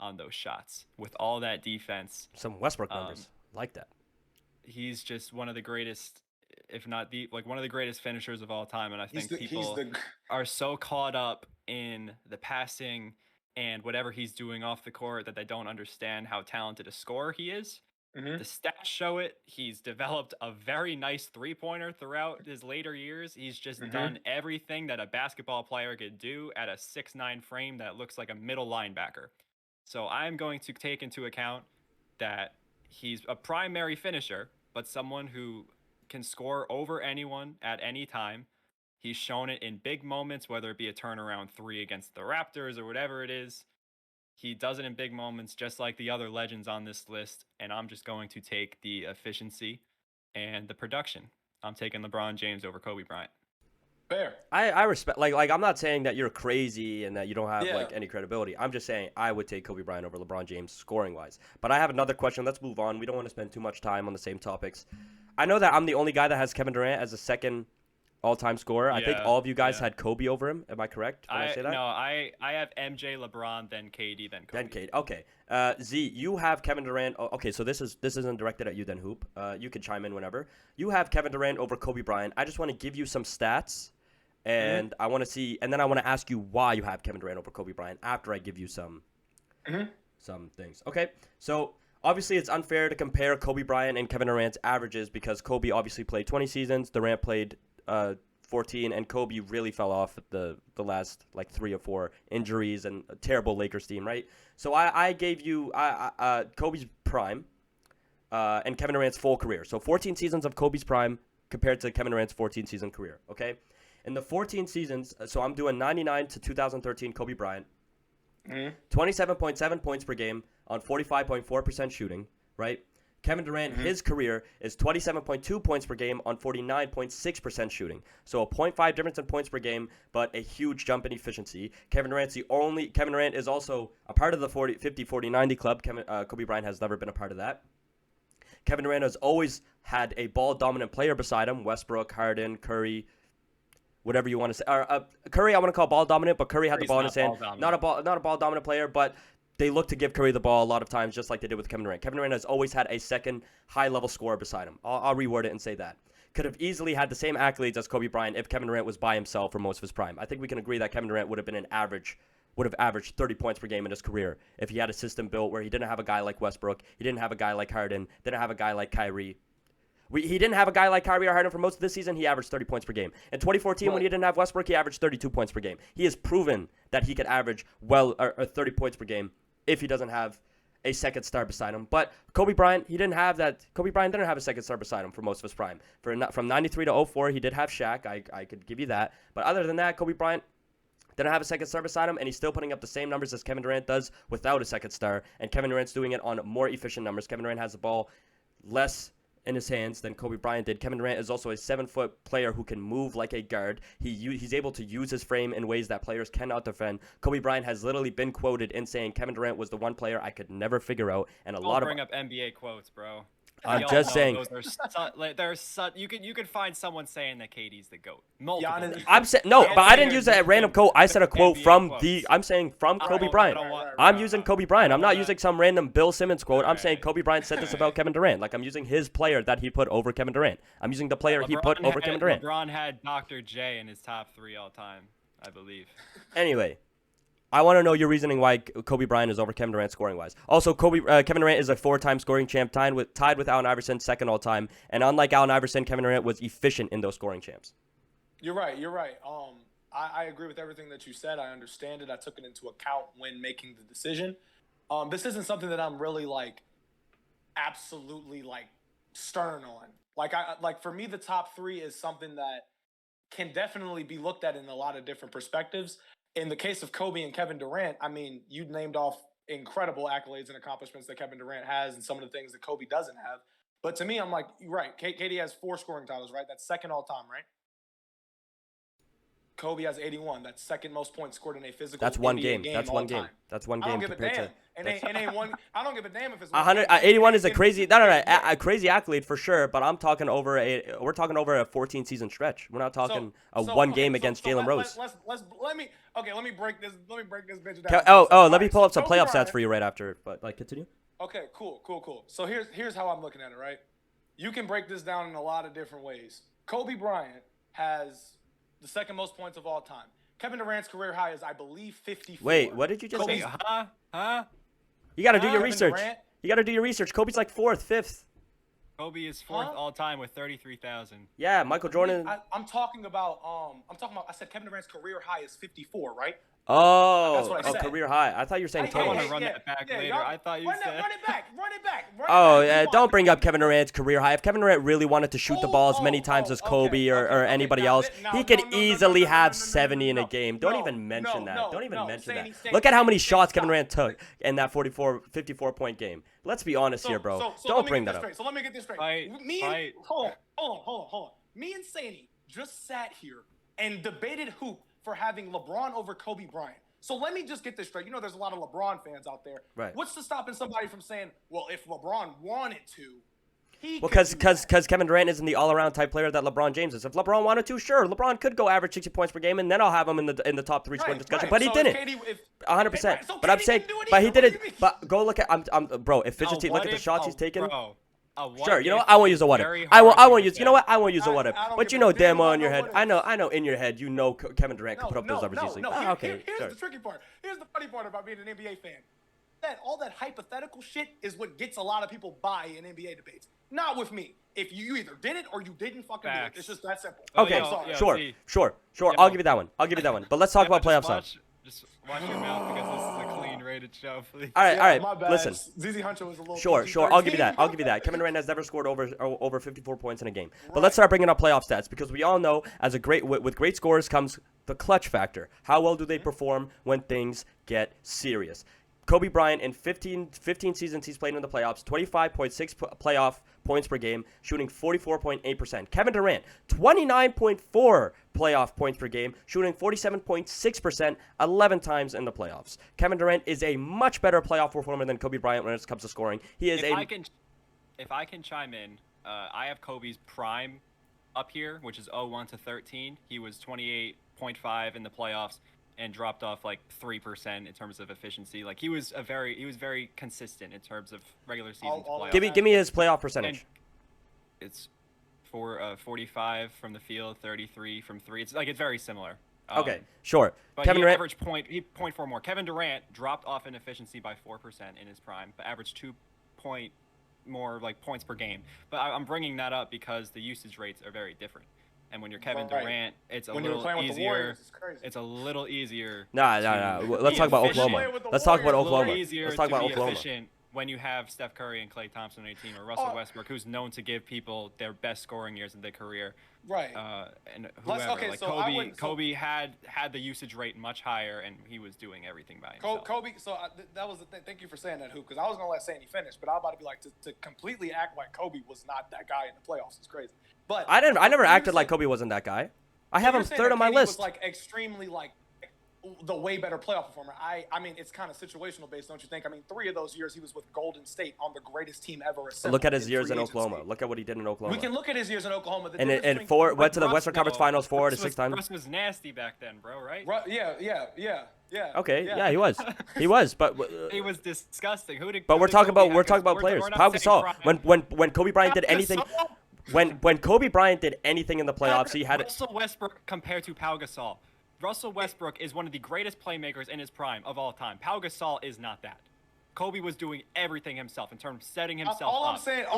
on those shots with all that defense. Some Westbrook numbers like that. He's just one of the greatest, if not one of the greatest finishers of all time. And I think people are so caught up in the passing and whatever he's doing off the court that they don't understand how talented a scorer he is. The stats show it. He's developed a very nice three-pointer throughout his later years. He's just done everything that a basketball player could do at a 6'9" frame that looks like a middle linebacker. So I'm going to take into account that he's a primary finisher, but someone who can score over anyone at any time. He's shown it in big moments, whether it be a turnaround three against the Raptors or whatever it is. He does it in big moments, just like the other legends on this list. And I'm just going to take the efficiency and the production. I'm taking LeBron James over Kobe Bryant. Fair. I respect, like I'm not saying that you're crazy and that you don't have like any credibility. I'm just saying I would take Kobe Bryant over LeBron James scoring wise. But I have another question. Let's move on. We don't want to spend too much time on the same topics. I know that I'm the only guy that has Kevin Durant as a second all-time scorer. I think all of you guys had Kobe over him. Am I correct when I say that? No, I have MJ, LeBron, then KD, then Kobe. Then KD. Okay. Z, you have Kevin Durant. Okay, so this isn't directed at you then, Hoop. You can chime in whenever. You have Kevin Durant over Kobe Bryant. I just want to give you some stats, and I want to see, and then I want to ask you why you have Kevin Durant over Kobe Bryant after I give you some things. Okay, so obviously it's unfair to compare Kobe Bryant and Kevin Durant's averages because Kobe obviously played 20 seasons, Durant played 14, and Kobe really fell off the last like 3 or 4 injuries and a terrible Lakers team, right? So I gave you Kobe's prime and Kevin Durant's full career. So 14 seasons of Kobe's prime compared to Kevin Durant's 14-season career, okay? In the 14 seasons, so I'm doing 99 to 2013 Kobe Bryant, 27.7 points per game on 45.4% shooting, right? Kevin Durant, his career is 27.2 points per game on 49.6% shooting. So a 0.5 difference in points per game, but a huge jump in efficiency. Kevin Durant is also a part of the 50-40-90 club. Kobe Bryant has never been a part of that. Kevin Durant has always had a ball-dominant player beside him, Westbrook, Harden, Curry, whatever you want to say. Curry, I want to call ball-dominant, but Curry had the ball in his hand. Not a ball-dominant player, but they look to give Curry the ball a lot of times, just like they did with Kevin Durant. Kevin Durant has always had a second high-level scorer beside him. I'll reword it and say that. Could have easily had the same accolades as Kobe Bryant if Kevin Durant was by himself for most of his prime. I think we can agree that Kevin Durant would have averaged 30 points per game in his career if he had a system built where he didn't have a guy like Westbrook, he didn't have a guy like Harden, didn't have a guy like Kyrie. He didn't have a guy like Kyrie or Harden for most of this season. He averaged 30 points per game. In 2014, when he didn't have Westbrook, he averaged 32 points per game. He has proven that he could average 30 points per game if he doesn't have a second star beside him. But Kobe Bryant, he didn't have that. Kobe Bryant didn't have a second star beside him for most of his prime. From 93 to 04, he did have Shaq. I could give you that. But other than that, Kobe Bryant didn't have a second star beside him, and he's still putting up the same numbers as Kevin Durant does without a second star. And Kevin Durant's doing it on more efficient numbers. Kevin Durant has the ball less in his hands than Kobe Bryant did. Kevin Durant is also a 7-foot player who can move like a guard. He's able to use his frame in ways that players cannot defend. Kobe Bryant has literally been quoted in saying Kevin Durant was the one player I could never figure out. And Don't bring up NBA quotes, bro. I'm just saying. You could find someone saying that KD's the GOAT. Multiple. I'm saying no, but I didn't use a random quote. I said a quote from I'm saying from Kobe Bryant. I'm using Kobe Bryant. I'm not using some random Bill Simmons quote. I'm saying Kobe Bryant said this about Kevin Durant. Like I'm using his player that he put over Kevin Durant. I'm using the player he put over Kevin Durant. LeBron had Dr. J in his top 3 all time, I believe. Anyway. I want to know your reasoning why Kobe Bryant is over Kevin Durant scoring-wise. Also, Kevin Durant is a 4-time scoring champ, tied with Allen Iverson, second all-time. And unlike Allen Iverson, Kevin Durant was efficient in those scoring champs. You're right. I agree with everything that you said. I understand it. I took it into account when making the decision. This isn't something that I'm really absolutely stern on. For me, the top 3 is something that can definitely be looked at in a lot of different perspectives. In the case of Kobe and Kevin Durant, I mean, you named off incredible accolades and accomplishments that Kevin Durant has and some of the things that Kobe doesn't have. But to me, I'm like, you're right. KD has 4 scoring titles, right? That's second all time, right? Kobe has 81. That's second most points scored in a physical That's one NBA game. game. That's one game. Time. That's one game. I don't give a damn. I don't give a damn if it's 81 is a crazy a crazy accolade for sure. But I'm talking over we're talking over a 14-season stretch. We're not talking one game against Jalen Rose. Let me break this bitch down. Let me pull up some playoff stats for you right after. But continue. Okay, cool. So here's how I'm looking at it. Right, you can break this down in a lot of different ways. Kobe Bryant has the second most points of all time. Kevin Durant's career high is, I believe, 54. Wait, what did you just say? Huh? You got to do your research. You got to do your research. Kobe's like 4th, 5th. Kobe is 4th all time with 33,000. Yeah, Michael Jordan. I'm talking about. I said Kevin Durant's career high is 54, right? Oh, That's what I said. career high. I thought you were saying I total. want to run that back later. I thought you said. Run it back. Oh, yeah, don't bring up Kevin Durant's career high. If Kevin Durant really wanted to shoot the ball as many times as Kobe or anybody else, he could easily have 70 in a game. Don't even mention that. Don't even mention that. Look at how many shots Kevin Durant took in that 54-point game. Let's be honest here, bro. Don't bring that up. So let me get this straight. Hold on. Me and Saney just sat here and debated hoop for having LeBron over Kobe Bryant. So let me just get this straight. You know, there's a lot of LeBron fans out there. Right. What's to stopping somebody from saying, well, if LeBron wanted to, he Well, could because Kevin Durant isn't the all-around type player that LeBron James is. If LeBron wanted to, sure, LeBron could go average 60 points per game, and then I'll have him in the top 3 scoring discussion. But he didn't. 100%. But I'm saying, but he didn't. But go look at bro. If Fidgety, look at the shots he's taken. Sure, you know what? I won't use a what if. I won't use. You know what? I won't use a what if. But you know damn well in your head. I know in your head. You know Kevin Durant could put up those numbers easily. Okay. Here's the tricky part. Here's the funny part about being an NBA fan. All that hypothetical shit is what gets a lot of people by in NBA debates. Not with me. If you either did it or you didn't fucking do it. It's just that simple. Okay. Sure. I'll give you that one. But let's talk about playoff stuff. Just watch your mouth because this is a clean rated show, please. All right. My bad. Listen. ZZ Huncho was a little. Sure. I'll give you that. Kevin Durant has never scored over 54 points in a game. But let's start bringing up playoff stats because we all know with great scores comes the clutch factor. How well do they perform when things get serious? Kobe Bryant in 15 seasons he's played in the playoffs, 25.6 playoff points per game, shooting 44.8%. Kevin Durant, 29.4 playoff points per game, shooting 47.6%, 11 times in the playoffs. Kevin Durant is a much better playoff performer than Kobe Bryant when it comes to scoring. If I can chime in, I have Kobe's prime up here, which is 01 to 13. He was 28.5 in the playoffs and dropped off like 3% in terms of efficiency. Like he was very consistent in terms of regular season to playoffs. Give me his playoff percentage. And it's 45 from the field, 33 from 3. It's very similar. Okay, sure. But Kevin Durant averaged 0.4 more. Kevin Durant dropped off in efficiency by 4% in his prime, but averaged 2 more points per game. But I'm bringing that up because the usage rates are very different. And when you're Kevin Durant, it's a little easier. It's a little easier. Nah. Let's talk about Oklahoma. Let's talk about Oklahoma. Let's talk about Oklahoma. Efficient when you have Steph Curry and Klay Thompson on your team, or Russell Westbrook, who's known to give people their best scoring years in their career. Right. And whoever. Kobe had the usage rate much higher, and he was doing everything by himself. Kobe. So that was the thing. Thank you for saying that, Hoop, because I was gonna let Sandy finish, but I was about to be like to completely act like Kobe was not that guy in the playoffs. It's crazy. But I never acted like Kobe wasn't that guy. I have him third on my list. Was extremely the way better playoff performer. I mean, it's kind of situational based, don't you think? I mean, 3 of those years he was with Golden State on the greatest team ever assembled. Look at his years in Oklahoma. Look at what he did in Oklahoma. We can look at his years in Oklahoma. And went to the Western Conference Finals 4 to 6 times. Russ was nasty back then, bro. Right? Yeah. Okay. Yeah, he was. He was, but he was disgusting. But we're talking about players. Pau Gasol. When Kobe Bryant did anything. When Kobe Bryant did anything in the playoffs, he had Russell Westbrook compared to Pau Gasol. Russell Westbrook is one of the greatest playmakers in his prime of all time. Pau Gasol is not that. Kobe was doing everything himself in terms of setting himself up. All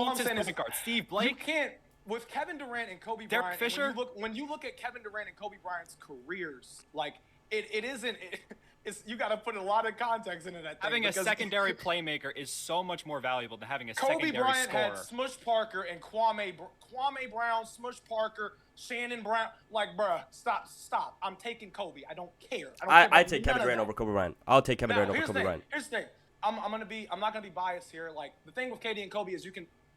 I'm saying is Steve Blake. You can't with Kevin Durant and Kobe Derek Bryant. Fisher. When you look at Kevin Durant and Kobe Bryant's careers, it isn't. You got to put a lot of context into that. Having a secondary playmaker is so much more valuable than having a Kobe secondary Bryant scorer. had Smush Parker and Kwame Brown, Smush Parker, Shannon Brown. Bruh, stop. I'm taking Kobe. I don't care. I take Kevin Durant over Kobe Bryant. I'll take Kevin Durant over Kobe Bryant. Here's the thing. I'm not gonna be biased here. The thing with KD and Kobe is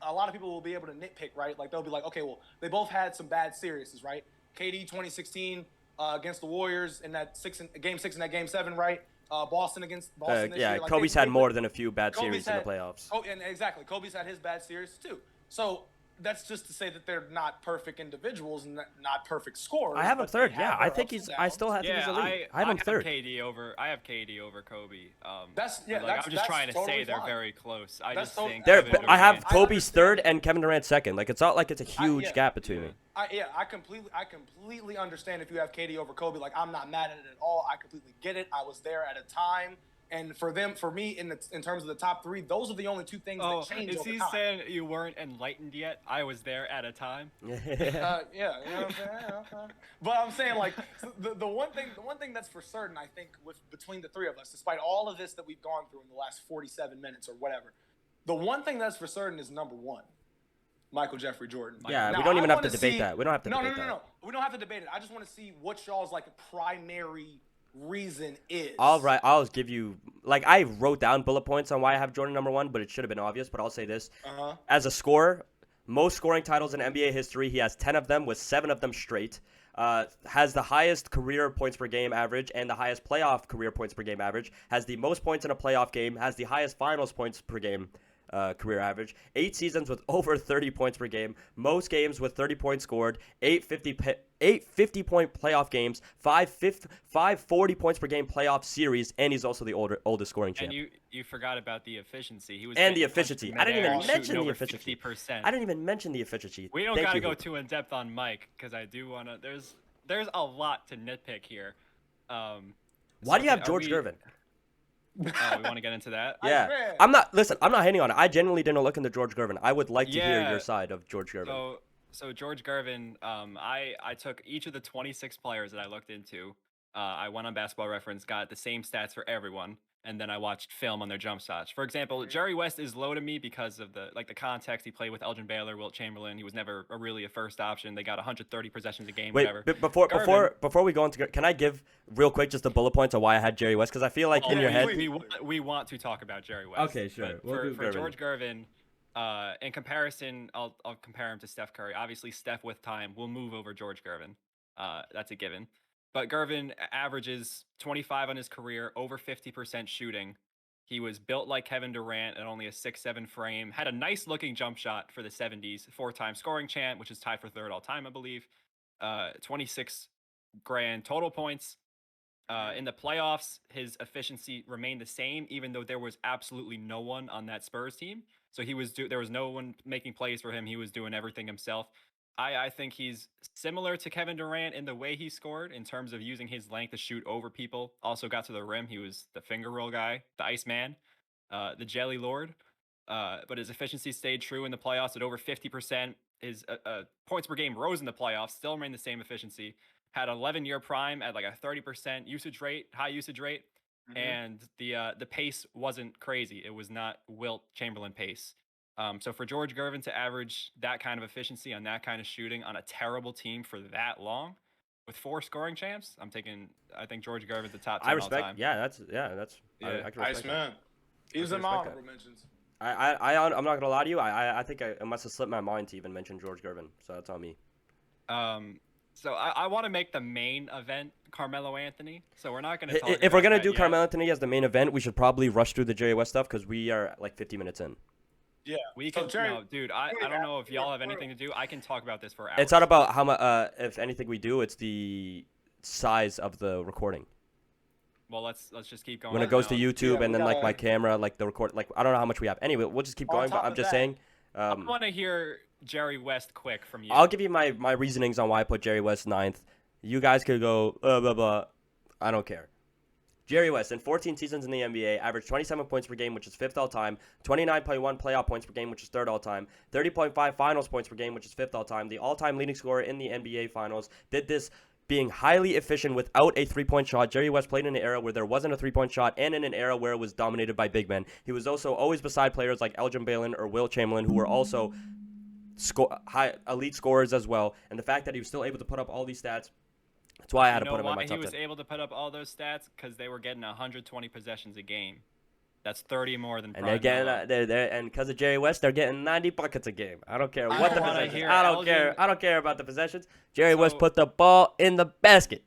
a lot of people will be able to nitpick, right? They'll be like, okay, well, they both had some bad series, right? KD 2016 against the Warriors in that game 6 and that game 7, right? Boston against Boston this year. Kobe's had more than a few bad series in the playoffs. Oh, and exactly. Kobe's had his bad series too. So that's just to say that they're not perfect individuals and not perfect scorers. I have him third. Yeah, I think he's. I still have him as elite. I have him third. I have KD over Kobe. I'm just trying to totally say they're fine. very close. I just think I have Kobe's third and Kevin Durant second. It's not like it's a huge gap between me. I completely understand if you have KD over Kobe. I'm not mad at it at all. I completely get it. I was there at a time, And for me, in terms of the top 3, those are the only 2 things that change is over he time. saying you weren't enlightened yet? I was there at a time. Yeah, you know what I'm saying. Yeah. But I'm saying, like, the one thing that's for certain, I think, between the 3 of us, despite all of this that we've gone through in the last 47 minutes or whatever, the one thing that's for certain is number 1. Michael Jeffrey Jordan. Yeah, now, we don't even have to debate that. We don't have to debate that. No. We don't have to debate it. I just want to see what y'all's like primary reason is. All right, I'll give you, like, I wrote down bullet points on why I have Jordan number 1, but it should have been obvious. But I'll say this: as a scorer, most scoring titles in NBA history, he has 10 of them, with 7 of them straight. Has the highest career points per game average and the highest playoff career points per game average. Has the most points in a playoff game. Has the highest finals points per game career average. 8 seasons with over 30 points per game. Most games with 30 points scored. 8 50-point playoff games. 5 40 points per game playoff series. And he's also the oldest scoring champ. And you forgot about the efficiency. He was and the efficiency. I didn't even mention the efficiency. 50%. I didn't even mention the efficiency. We don't gotta go too in depth on Mike, because I do wanna. There's a lot to nitpick here. Why do you have George Girvin? We want to get into that. Yeah, I'm not hating on it. I genuinely didn't look into George Girvin. I would like to hear your side of George Girvin. So George Girvin, I took each of the 26 players that I looked into. I went on Basketball Reference, got the same stats for everyone, and then I watched film on their jump shots. For example, Jerry West is low to me because of the context. He played with Elgin Baylor, Wilt Chamberlain. He was never really a first option. They got 130 possessions a game. Wait, whatever. Before we go into, can I give real quick just the bullet points of why I had Jerry West? Because I feel like in your head we want to talk about Jerry West. Okay, sure. For George Girvin, in comparison, I'll compare him to Steph Curry. Obviously, Steph with time will move over George Girvin. That's a given. But Girvin averages 25 on his career, over 50% shooting. He was built like Kevin Durant at only a 6'7" frame. Had a nice looking jump shot for the 70s. 4-time scoring champ, which is tied for 3rd all time, I believe. 26 grand total points. In the playoffs, his efficiency remained the same, even though there was absolutely no one on that Spurs team. So there was no one making plays for him. He was doing everything himself. I think he's similar to Kevin Durant in the way he scored, in terms of using his length to shoot over people. Also got to the rim. He was the finger roll guy, the Iceman, the Jelly Lord. But his efficiency stayed true in the playoffs at over 50%. His points per game rose in the playoffs, still remained the same efficiency. Had an 11-year prime at like a 30% usage rate, high usage rate. And the pace wasn't crazy. It was not Wilt Chamberlain pace. So for George Girvin to average that kind of efficiency on that kind of shooting on a terrible team for that long, with 4 scoring champs, I think George Girvin's the top 10 I respect. all time. Yeah, that's. Yeah. I can respect man. He was in my honorable mentions. I'm not gonna lie to you. I think I must have slipped my mind to even mention George Girvin, so that's on me. So I want to make the main event Carmelo Anthony. So we're not gonna talk if we're gonna do yet. Carmelo Anthony as the main event, we should probably rush through the Jerry West stuff because we are like 50 minutes in. Yeah, we can. No, dude, I don't know if y'all have anything to do. I can talk about this for hours. It's not about how much. If anything we do, it's the size of the recording. Well, let's just keep going. When it goes to YouTube and then like my camera, like the record, like I don't know how much we have. Anyway, we'll just keep going. But I'm just saying. I want to hear Jerry West quick from you. I'll give you my reasonings on why I put Jerry West 9th. You guys could go blah blah. I don't care. Jerry West, in 14 seasons in the NBA, averaged 27 points per game, which is 5th all-time, 29.1 playoff points per game, which is 3rd all-time, 30.5 finals points per game, which is 5th all-time, the all-time leading scorer in the NBA Finals, did this being highly efficient without a three-point shot. Jerry West played in an era where there wasn't a three-point shot and in an era where it was dominated by big men. He was also always beside players like Elgin Baylor or Wilt Chamberlain, who were also high elite scorers as well, and the fact that he was still able to put up all these stats, that's why I had to put him in my top 10. He was able to put up all those stats because they were getting 120 possessions a game. That's 30 more than. And they're getting and because of Jerry West, they're getting 90 buckets a game. I don't care what the possessions. I don't care about the possessions. Jerry West put the ball in the basket.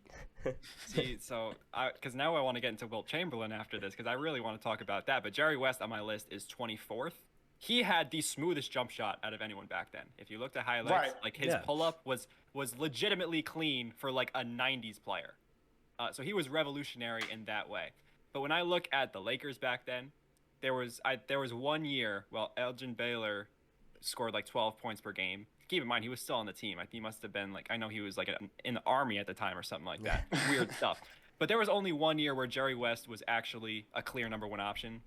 See, because now I want to get into Wilt Chamberlain after this because I really want to talk about that. But Jerry West on my list is 24th. He had the smoothest jump shot out of anyone back then. If you looked at highlights, like his pull-up was legitimately clean for like a 90s player. So he was revolutionary in that way. But when I look at the Lakers back then, there was 1 year, Elgin Baylor scored like 12 points per game. Keep in mind, he was still on the team. He must have been like, I know he was like in the army at the time or something like that. Weird stuff. But there was only one year where Jerry West was actually a clear number one option.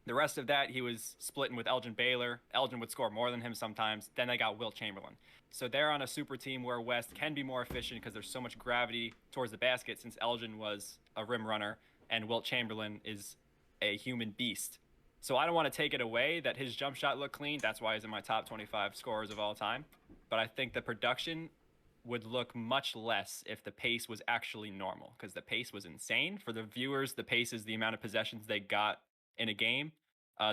The rest of that, he was splitting with Elgin Baylor. Elgin would score more than him sometimes. Then they got Wilt Chamberlain. So they're on a super team where West can be more efficient because there's so much gravity towards the basket since Elgin was a rim runner and Wilt Chamberlain is a human beast. So I don't want to take it away that his jump shot looked clean. That's why he's in my top 25 scorers of all time. But I think the production would look much less if the pace was actually normal, because the pace was insane. For the viewers, the pace is the amount of possessions they got in a game.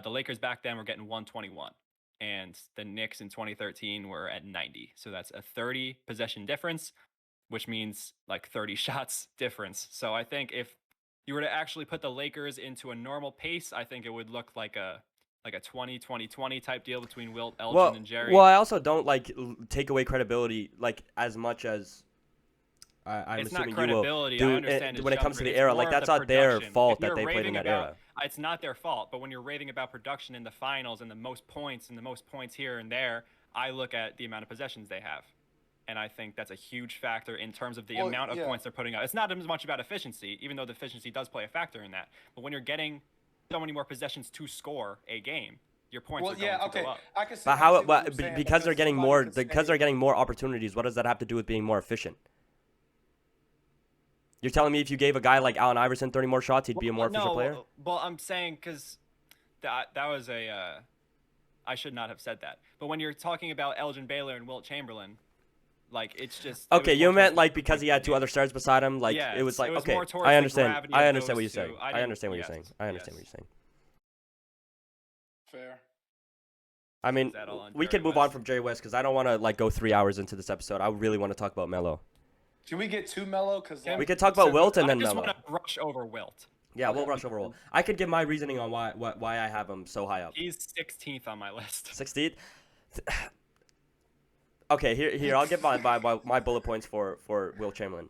The Lakers back then were getting 121, and the Knicks in 2013 were at 90. So that's a 30 possession difference, which means like 30 shots difference. So I think if you were to actually put the Lakers into a normal pace, I think it would look like a 20-20-20 type deal between Wilt, Elgin, and Jerry. Well, I also don't like take away credibility like as much as I'm it's assuming not credibility. you will I understand when it comes to the it's era. more Like of that's the not their production. fault If that you're they played in raving that about, era. It's not their fault. But when you're raving about production in the finals and the most points here and there, I look at the amount of possessions they have. And I think that's a huge factor in terms of the amount of points they're putting up. It's not as much about efficiency, even though the efficiency does play a factor in that. But when you're getting so many more possessions to score a game, your points are going to go up. I can see, But how? saying, because they're getting more. Because they're getting more opportunities. What does that have to do with being more efficient? You're telling me if you gave a guy like Allen Iverson 30 more shots, he'd be a more efficient player? Well, I'm saying because that was a. I should not have said that. But when you're talking about Elgin Baylor and Wilt Chamberlain, like it's just. Okay, you meant like because he had two other stars beside him, like it was like okay. I understand. I understand what you're saying. I understand what you're saying. I understand what you're saying. Fair. I mean, we can move on from Jerry West because I don't want to like go 3 hours into this episode. I really want to talk about Melo. Can we get too Melo? Because we could talk about Wilt and then Melo. I just want to rush over Wilt. Yeah, we'll rush over Wilt. I could give my reasoning on why I have him so high up. He's 16th on my list. 16th. Okay, here I'll give my bullet points for Wilt Chamberlain.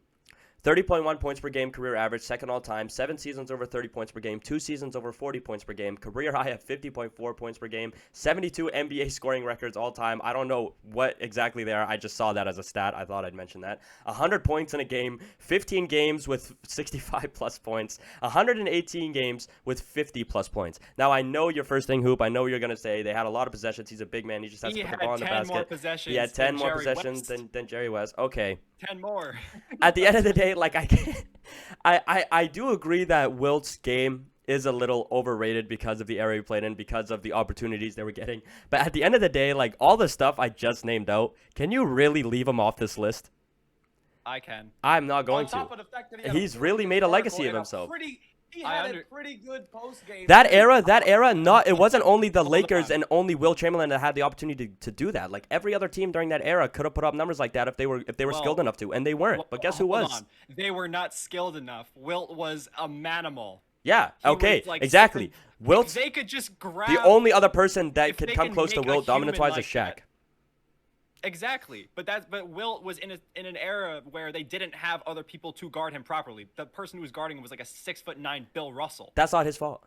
30.1 points per game career average, second all time. 7 seasons over 30 points per game. 2 seasons over 40 points per game. Career high at 50.4 points per game. 72 NBA scoring records all time. I don't know what exactly they are. I just saw that as a stat. I thought I'd mention that. 100 points in a game. 15 games with 65 plus points. 118 games with 50 plus points. Now I know your first thing, Hoop. I know you're gonna say they had a lot of possessions. He's a big man. He just has to put the ball in the basket. He had 10 more possessions than Jerry West. Okay. 10 more. At the end of the day, like I do agree that Wilt's game is a little overrated because of the area he played in, because of the opportunities they were getting. But at the end of the day, like all the stuff I just named out, can you really leave him off this list? I can. I'm not going to. He's really made a legacy of himself. He had a pretty good post game. That era, it wasn't only the Lakers and only Wilt Chamberlain that had the opportunity to do that. Like every other team during that era could have put up numbers like that if they were skilled enough to, and they weren't. But guess who was? They were not skilled enough. Wilt was a manimal. Yeah. Okay. Exactly. Wilt. They could just grab. The only other person that could come close to Wilt dominance-wise is Shaq. Exactly, but Wilt was in an era where they didn't have other people to guard him properly. The person who was guarding him was like a 6'9" Bill Russell. That's not his fault.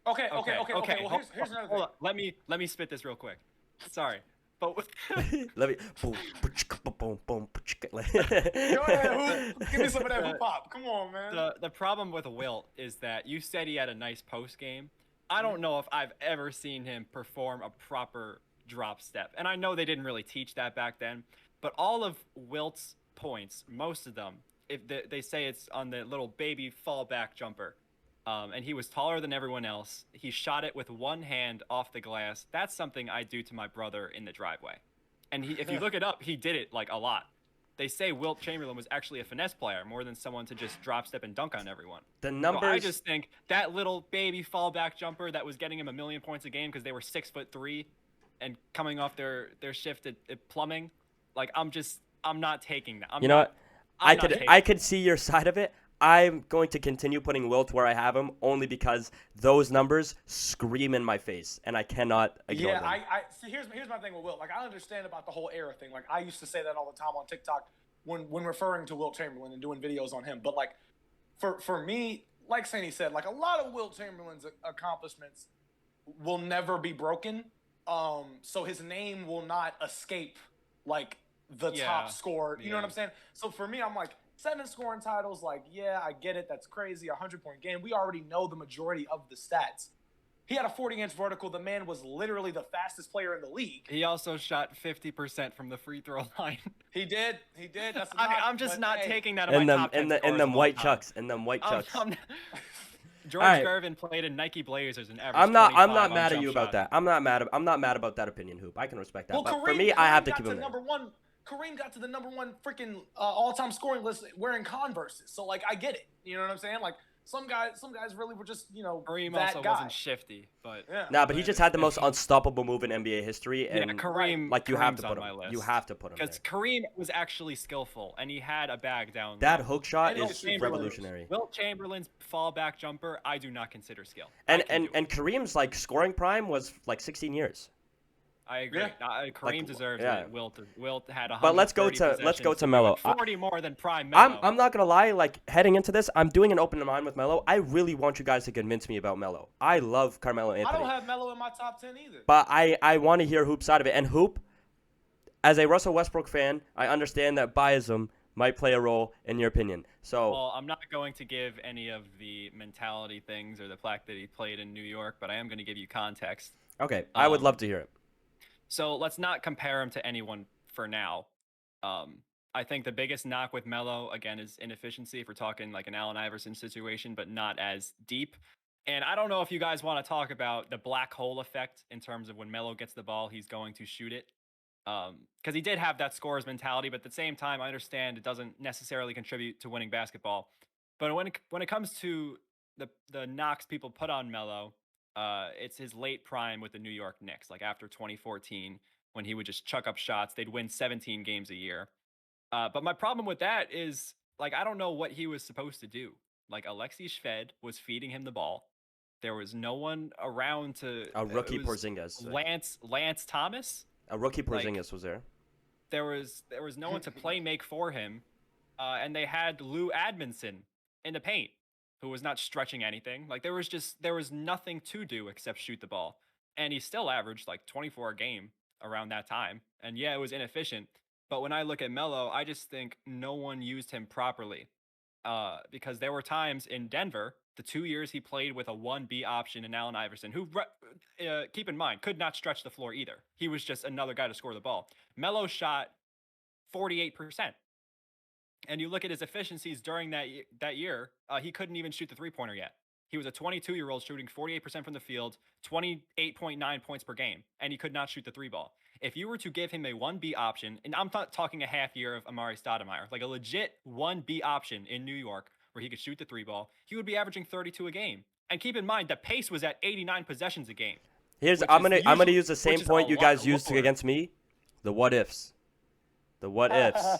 Okay. Well, here's another thing. Let me spit this real quick. Sorry, but let me. Go ahead, give me some of that hip hop. Come on, man. The problem with Wilt is that you said he had a nice post game. I don't know if I've ever seen him perform a proper drop step. And I know they didn't really teach that back then, but all of Wilt's points, most of them, if they say it's on the little baby fallback jumper, and he was taller than everyone else. He shot it with one hand off the glass. That's something I do to my brother in the driveway. And if you look it up, he did it like a lot. They say Wilt Chamberlain was actually a finesse player more than someone to just drop step and dunk on everyone. The numbers. So I just think that little baby fallback jumper that was getting him 1 million points a game because they were 6'3" and coming off their shift at plumbing, like I'm not taking that. You know what? I could see your side of it. I'm going to continue putting Wilt where I have him only because those numbers scream in my face and I cannot ignore them. I see. Here's my thing with Wilt. Like I understand about the whole era thing. Like I used to say that all the time on TikTok when referring to Wilt Chamberlain and doing videos on him. But like for me, like Sandy said, like a lot of Wilt Chamberlain's accomplishments will never be broken. So his name will not escape like the top scorer. You know what I'm saying? So for me, I'm like, 7 scoring titles, like, yeah, I get it. That's crazy. 100-point game. We already know the majority of the stats. He had a 40-inch vertical. The man was literally the fastest player in the league. He also shot 50% from the free throw line. He did. That's a I mean, knock, I'm just but, not hey, taking that in my top 10 in scores them of all white time. chucks. In them white chucks. George Alright. Girvin played in Nike Blazers and averaged I'm 25 not on mad at jump you about shot. that. I'm not mad about that opinion, Hoop. I can respect that. Well, but Kareem, for me, I have to got keep him there. Kareem got to the number one freaking all-time scoring list wearing Converses. So, like, I get it. You know what I'm saying? Like, some guys really were just, Kareem that also guy. wasn't shifty, but Yeah. Nah, but he just had the most unstoppable move in NBA history, and Kareem. like you have Kareem's to put on my him. list. You have to put him there. Because Kareem was actually skillful, and he had a bag down That low. hook shot And is Chamberlain. revolutionary. Wilt Chamberlain's fallback jumper, I do not consider skill. And Kareem's like scoring prime was like 16 years. I agree. Yeah. Kareem deserves yeah. it. Wilt had 130 But let's go to Melo. 40 more than prime Melo. I'm not gonna lie. Like heading into this, I'm doing an open mind with Melo. I really want you guys to convince me about Melo. I love Carmelo Anthony. I don't have Melo in my top 10 either. But I want to hear Hoop's side of it. And Hoop, as a Russell Westbrook fan, I understand that biasm might play a role in your opinion. So Well, I'm not going to give any of the mentality things or the fact that he played in New York, but I am going to give you context. okay, I would love to hear it. So let's not compare him to anyone for now. I think the biggest knock with Melo, again, is inefficiency if we're talking like an Allen Iverson situation, but not as deep. And I don't know if you guys want to talk about the black hole effect in terms of when Melo gets the ball, he's going to shoot it. Because he did have that scorer's mentality, but at the same time, I understand it doesn't necessarily contribute to winning basketball. But when it comes to the knocks people put on Melo, it's his late prime with the New York Knicks, like after 2014, when he would just chuck up shots. They'd win 17 games a year. But my problem with that is, like, I don't know what he was supposed to do. Like, Alexei Shved was feeding him the ball. There was no one around to... A rookie it was Porzingis. Lance Thomas? A rookie Porzingis was there. There was no one to play make for him. And they had Lou Admonson in the paint, who was not stretching anything. Like, there was nothing to do except shoot the ball. And he still averaged like 24 a game around that time. And yeah, it was inefficient. But when I look at Melo, I just think no one used him properly. Because there were times in Denver, the 2 years he played with a 1B option in Allen Iverson, who, keep in mind, could not stretch the floor either. He was just another guy to score the ball. Melo shot 48%. And you look at his efficiencies during that year, he couldn't even shoot the three-pointer yet. He was a 22-year-old shooting 48% from the field, 28.9 points per game, and he could not shoot the three ball. If you were to give him a 1B option, and I'm not talking a half year of Amari Stoudemire, like a legit 1B option in New York where he could shoot the three ball, he would be averaging 32 a game. And keep in mind, the pace was at 89 possessions a game. I'm gonna use the same point you guys used against me. The what ifs. The what ifs.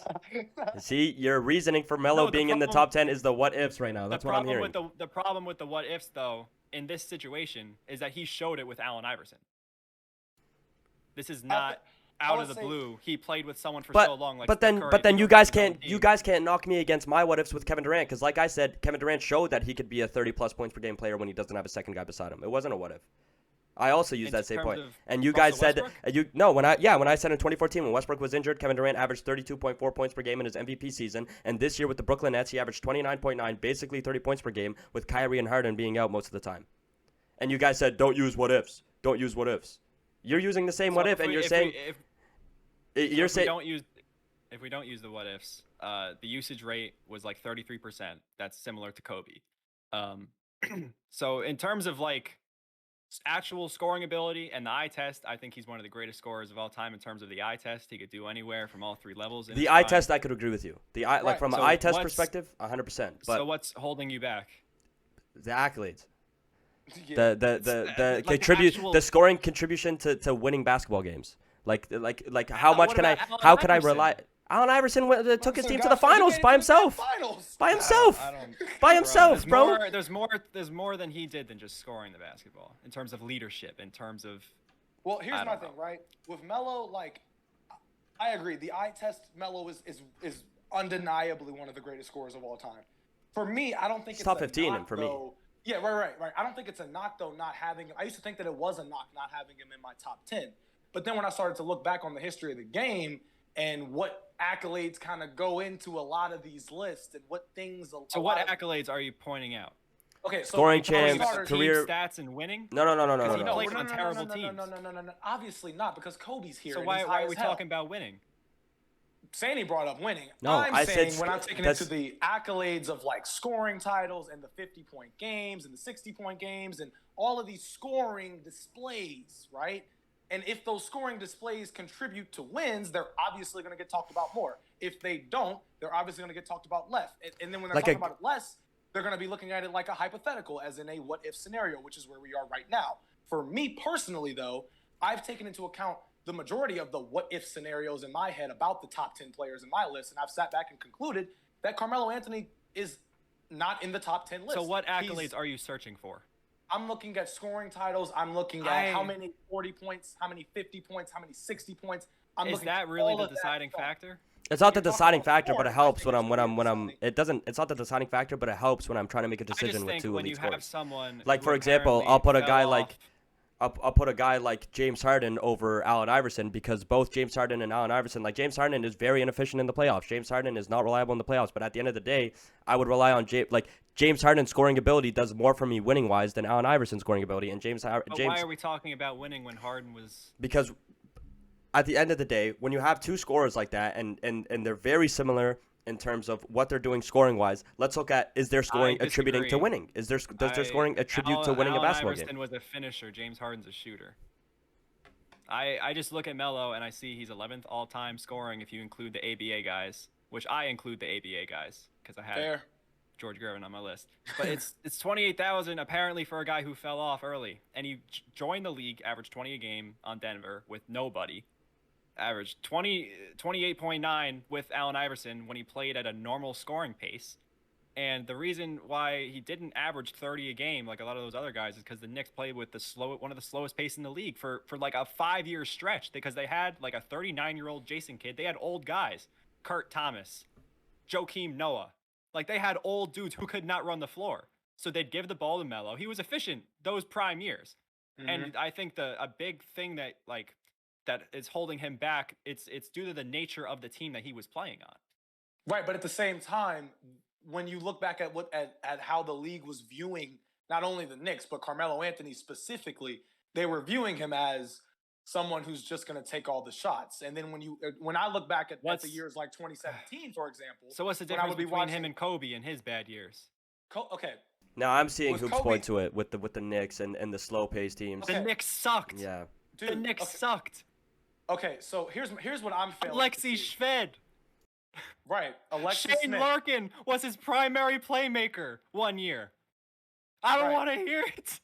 See, your reasoning for Melo being in the top 10 is the what ifs right now. That's what I'm hearing. The problem with the what ifs, though, in this situation, is that he showed it with Allen Iverson. This is not out of the blue. He played with someone for so long. Like but then you guys can't knock me against my what ifs with Kevin Durant, because like I said, Kevin Durant showed that he could be a 30+ points per game player when he doesn't have a second guy beside him. It wasn't a what if. I also used that same point. And you guys said when I said in 2014 when Westbrook was injured, Kevin Durant averaged 32.4 points per game in his MVP season, and this year with the Brooklyn Nets he averaged 29.9, basically 30 points per game, with Kyrie and Harden being out most of the time. And you guys said don't use what ifs. Don't use what ifs. You're using the same what if, and you're saying if we don't use the what ifs, the usage rate was like 33%. That's similar to Kobe. So in terms of like actual scoring ability and the eye test, I think he's one of the greatest scorers of all time in terms of the eye test. He could do anywhere from all three levels. The eye test, I could agree with you. The eye, like from an eye test perspective, 100%. But so what's holding you back? The accolades. Yeah. The scoring contribution to winning basketball games. Like how much can I rely? Allen Iverson took his team to the finals by himself. By himself, bro. There's more than he did than just scoring the basketball in terms of leadership, in terms of. Well, here's my thing, right? With Melo, like, I agree. The eye test, Melo is undeniably one of the greatest scorers of all time. For me, I don't think it's top a 15 knock, for though. Yeah, right. I don't think it's a knock, though, not having him. I used to think that it was a knock not having him in my top 10. But then when I started to look back on the history of the game and what accolades kind of go into a lot of these lists and what things. So what accolades are you pointing out? Okay, so Scoring for starters, champs, career stats and winning. No. Because he No, played no, on no, no, terrible no, teams. no. Obviously not, because Kobe's here. So and why he's are high we as hell. talking about winning? Sandy brought up winning. No, I'm saying said when I'm taking into the accolades of like scoring titles and the 50-point games and the 60-point games and all of these scoring displays, right? And if those scoring displays contribute to wins, they're obviously going to get talked about more. If they don't, they're obviously going to get talked about less. And then when they're talking about it less, they're going to be looking at it like a hypothetical, as in a what-if scenario, which is where we are right now. For me personally, though, I've taken into account the majority of the what-if scenarios in my head about the top 10 players in my list, and I've sat back and concluded that Carmelo Anthony is not in the top 10 list. So what accolades are you searching for? I'm looking at scoring titles. I'm looking at how many 40 points, how many 50 points, how many 60 points. Is that really the deciding factor? It's not the deciding factor, but it helps when I'm. It doesn't. It's not the deciding factor, but it helps when I'm trying to make a decision with two elite scorers. Like for example, I'll put a guy like. I'll put a guy like James Harden over Allen Iverson because both James Harden and Allen Iverson, like James Harden is very inefficient in the playoffs. James Harden is not reliable in the playoffs, but at the end of the day, I would rely on James Harden's scoring ability does more for me winning wise than Allen Iverson's scoring ability. And why are we talking about winning when Harden was? Because at the end of the day, when you have two scorers like that and they're very similar in terms of what they're doing scoring wise, let's look at, is their scoring attributing to winning? Does their scoring attribute to winning a basketball game? Allen Iverson was a finisher. James Harden's a shooter. I just look at Melo and I see he's 11th all-time scoring if you include the ABA guys, which I include the ABA guys because I had George Girvin on my list. But it's 28,000 apparently for a guy who fell off early, and he joined the league, averaged 20 a game on Denver with nobody. Averaged 28.9 with Allen Iverson when he played at a normal scoring pace. And the reason why he didn't average 30 a game like a lot of those other guys is because the Knicks played with one of the slowest pace in the league for like a 5-year stretch, because they had like a 39-year-old Jason Kidd. They had old guys, Kurt Thomas, Joakim Noah. Like they had old dudes who could not run the floor. So they'd give the ball to Melo. He was efficient those prime years. Mm-hmm. And I think a big thing that is holding him back, it's due to the nature of the team that he was playing on. Right, but at the same time, when you look back at how the league was viewing not only the Knicks but Carmelo Anthony specifically, they were viewing him as someone who's just going to take all the shots. And then when I look back at the years like 2017, for example. So what's the difference between him and Kobe in his bad years? Okay. Now I'm seeing Hoops point to it with the Knicks and the slow paced teams. The Knicks sucked. Yeah. Dude, the Knicks sucked. Okay, so here's what I'm feeling. Alexi Shved. Right, Alexis Shane Smith. Larkin was his primary playmaker one year. I don't want to hear it.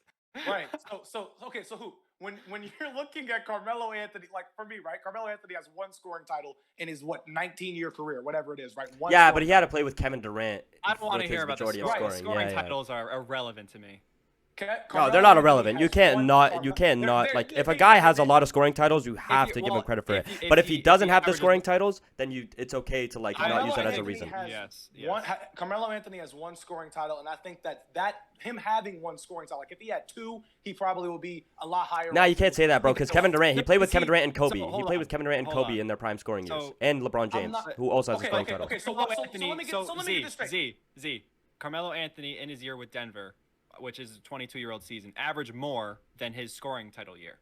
Right. So who? When you're looking at Carmelo Anthony, like for me, right? Carmelo Anthony has one scoring title in his 19-year career, whatever it is, right? But he had to play with Kevin Durant. I don't want to hear about the scoring. Scoring. The scoring titles are irrelevant to me. No, they're not irrelevant. You can't not like if a guy has a lot of scoring titles, you have to give him credit for it. But if he doesn't have the scoring titles, then it's okay to like not use that as a reason. Yes. Carmelo Anthony has one scoring title, and I think that him having one scoring title, like if he had two, he probably would be a lot higher. Nah, you can't say that, bro, because Kevin Durant, he played with Kevin Durant and Kobe. He played with Kevin Durant and Kobe in their prime scoring years, and LeBron James, who also has a scoring title. Okay, so let me get this straight. Carmelo Anthony in his year with Denver, which is a 22-year-old season, averaged more than his scoring title year.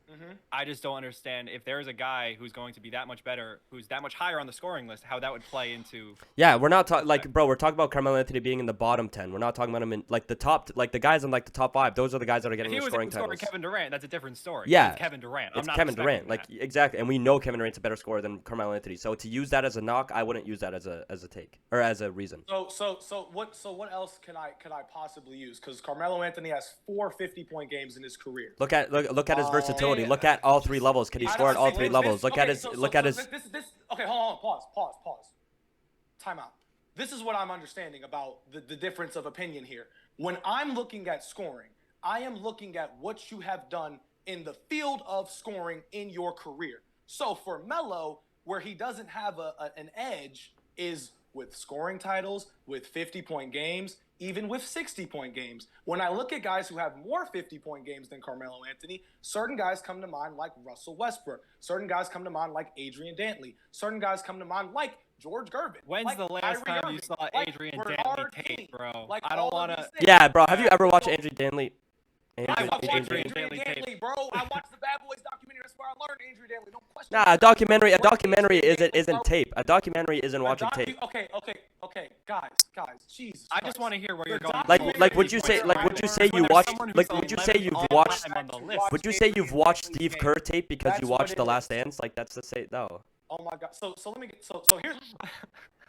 Mm-hmm. I just don't understand if there's a guy who's going to be that much better, who's that much higher on the scoring list, how that would play into. Yeah, we're not talking we're talking about Carmelo Anthony being in the bottom 10. We're not talking about him in like the top, like the guys in like the top 5. Those are the guys that are getting the scoring titles. If he was Kevin Durant, that's a different story. Yeah, it's Kevin Durant. It's Kevin Durant, like exactly, and we know Kevin Durant's a better scorer than Carmelo Anthony. So to use that as a knock, I wouldn't use that as a take or as a reason. So what else can I possibly use? Because Carmelo Anthony has 4 50-point games in his career. Look at his versatility. Look at all 3 levels. Can he score at all 3 levels? Look at his. Okay, hold on. Pause. Time out. This is what I'm understanding about the difference of opinion here. When I'm looking at scoring, I am looking at what you have done in the field of scoring in your career. So for Melo, where he doesn't have an edge is with scoring titles, with 50-point games, even with 60-point games. When I look at guys who have more 50-point games than Carmelo Anthony, certain guys come to mind like Russell Westbrook. Certain guys come to mind like Adrian Dantley. Certain guys come to mind like George Gervin. When's like the last Kyrie time Irving, you saw like Adrian Bernard Dantley King, tape, bro? like I don't all of want to. these things. Yeah, bro. Have you ever watched So- Adrian Dantley? I watched Adrian Adrian Dantley Dantley, bro. I watched the Bad Boys documentary. That's where I learned Adrian Dantley. Don't question Nah, a it. documentary. A Where documentary Adrian isn't Dantley, isn't bro. tape. A documentary isn't A watching docu- tape. Okay, guys, Jesus. I just want to hear where you're The going. Like would you say documentary would you where say I you learned watched someone who's like would you say 11th you've all watched time on the list. would you say you've Adrian watched Dantley's Steve game. Kerr tape because That's you what watched it The Last is. Dance? Like that's the say no. Oh my God. So let me get so here's.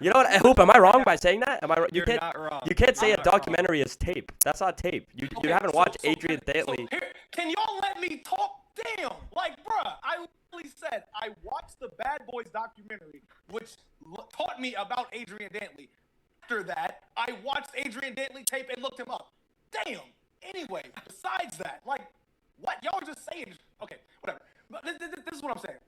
You know what? Hoop, am I wrong by saying that? Am I? You You're can't. not wrong. You can't say I'm a not wrong. documentary is tape. That's not tape. You Okay, haven't watched Adrian so Dantley. here, can y'all let me talk? Damn, like, bruh, I literally said I watched the Bad Boys documentary, which taught me about Adrian Dantley. After that, I watched Adrian Dantley tape and looked him up. Damn. Anyway, besides that, like, what y'all are just saying? Okay, whatever. But this is what I'm saying.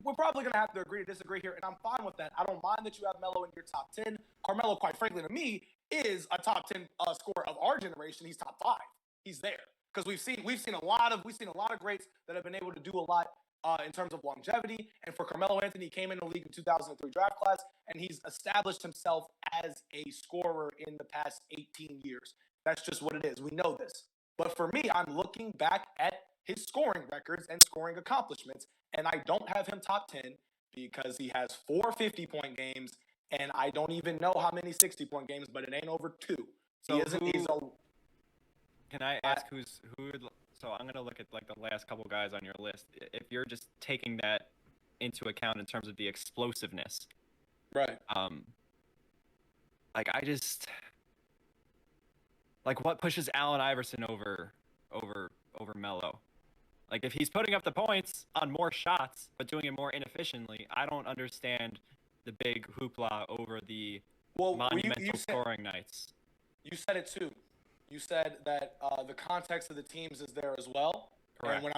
We're probably gonna have to agree to disagree here, and I'm fine with that. I don't mind that you have Melo in your top 10. Carmelo, quite frankly, to me, is a top 10 scorer of our generation. He's top 5. He's there because we've seen a lot of greats that have been able to do a lot in terms of longevity. And for Carmelo Anthony, he came in the league in 2003 draft class, and he's established himself as a scorer in the past 18 years. That's just what it is. We know this. But for me, I'm looking back at his scoring records and scoring accomplishments, and I don't have him top 10 because he has 4 50-point games, and I don't even know how many 60-point games, but it ain't over 2. So He isn't. He's a. Can I ask who? So I'm gonna look at like the last couple guys on your list. If you're just taking that into account in terms of the explosiveness, Right. like I just like what pushes Allen Iverson over Melo? Like if he's putting up the points on more shots but doing it more inefficiently, I don't understand the big hoopla over the monumental scoring nights. You said it too. You said that the context of the teams is there as well. Correct. And when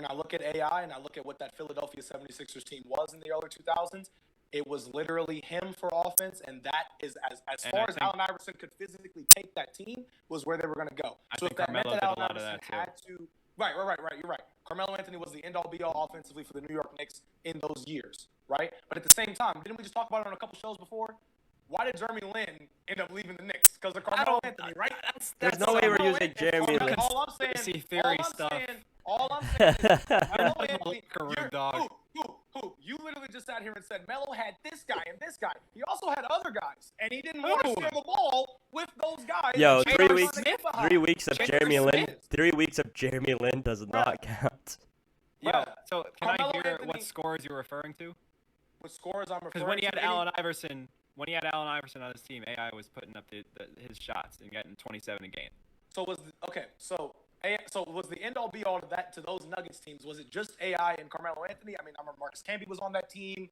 I look at AI and I look at what that Philadelphia 76ers team was in the early 2000s, it was literally him for offense, and that is as far as Allen Iverson could physically take that team was where they were going to go. I So think if that meant Carmelo that did a Allen lot of Iverson that, had to, right, you're right. Carmelo Anthony was the end-all be-all offensively for the New York Knicks in those years, right? But at the same time, didn't we just talk about it on a couple shows before? Why did Jeremy Lin end up leaving the Knicks? Because of Carmelo Anthony, right? There's no way we're using Jeremy Lin. All I'm saying, Conspiracy theory stuff. all I'm saying is Carmelo I'm a Anthony, Kareem dog. who? You literally just sat here and said Melo had this guy and this guy. He also had other guys, and he didn't want to share the ball with those guys. Yo, And 3 Chandler weeks. Smith. 3 weeks of Chandler Jeremy Lin. Smith. 3 weeks of Jeremy Lin does not count. Yo, Bruh, so can Carmelo I hear Anthony- what scores you're referring to? What scores I'm referring Because when he had to? Allen Iverson on his team, AI was putting up his shots and getting 27 a game. So was the end all be all to those Nuggets teams? Was it just AI and Carmelo Anthony? I mean, I remember Marcus Camby was on that team.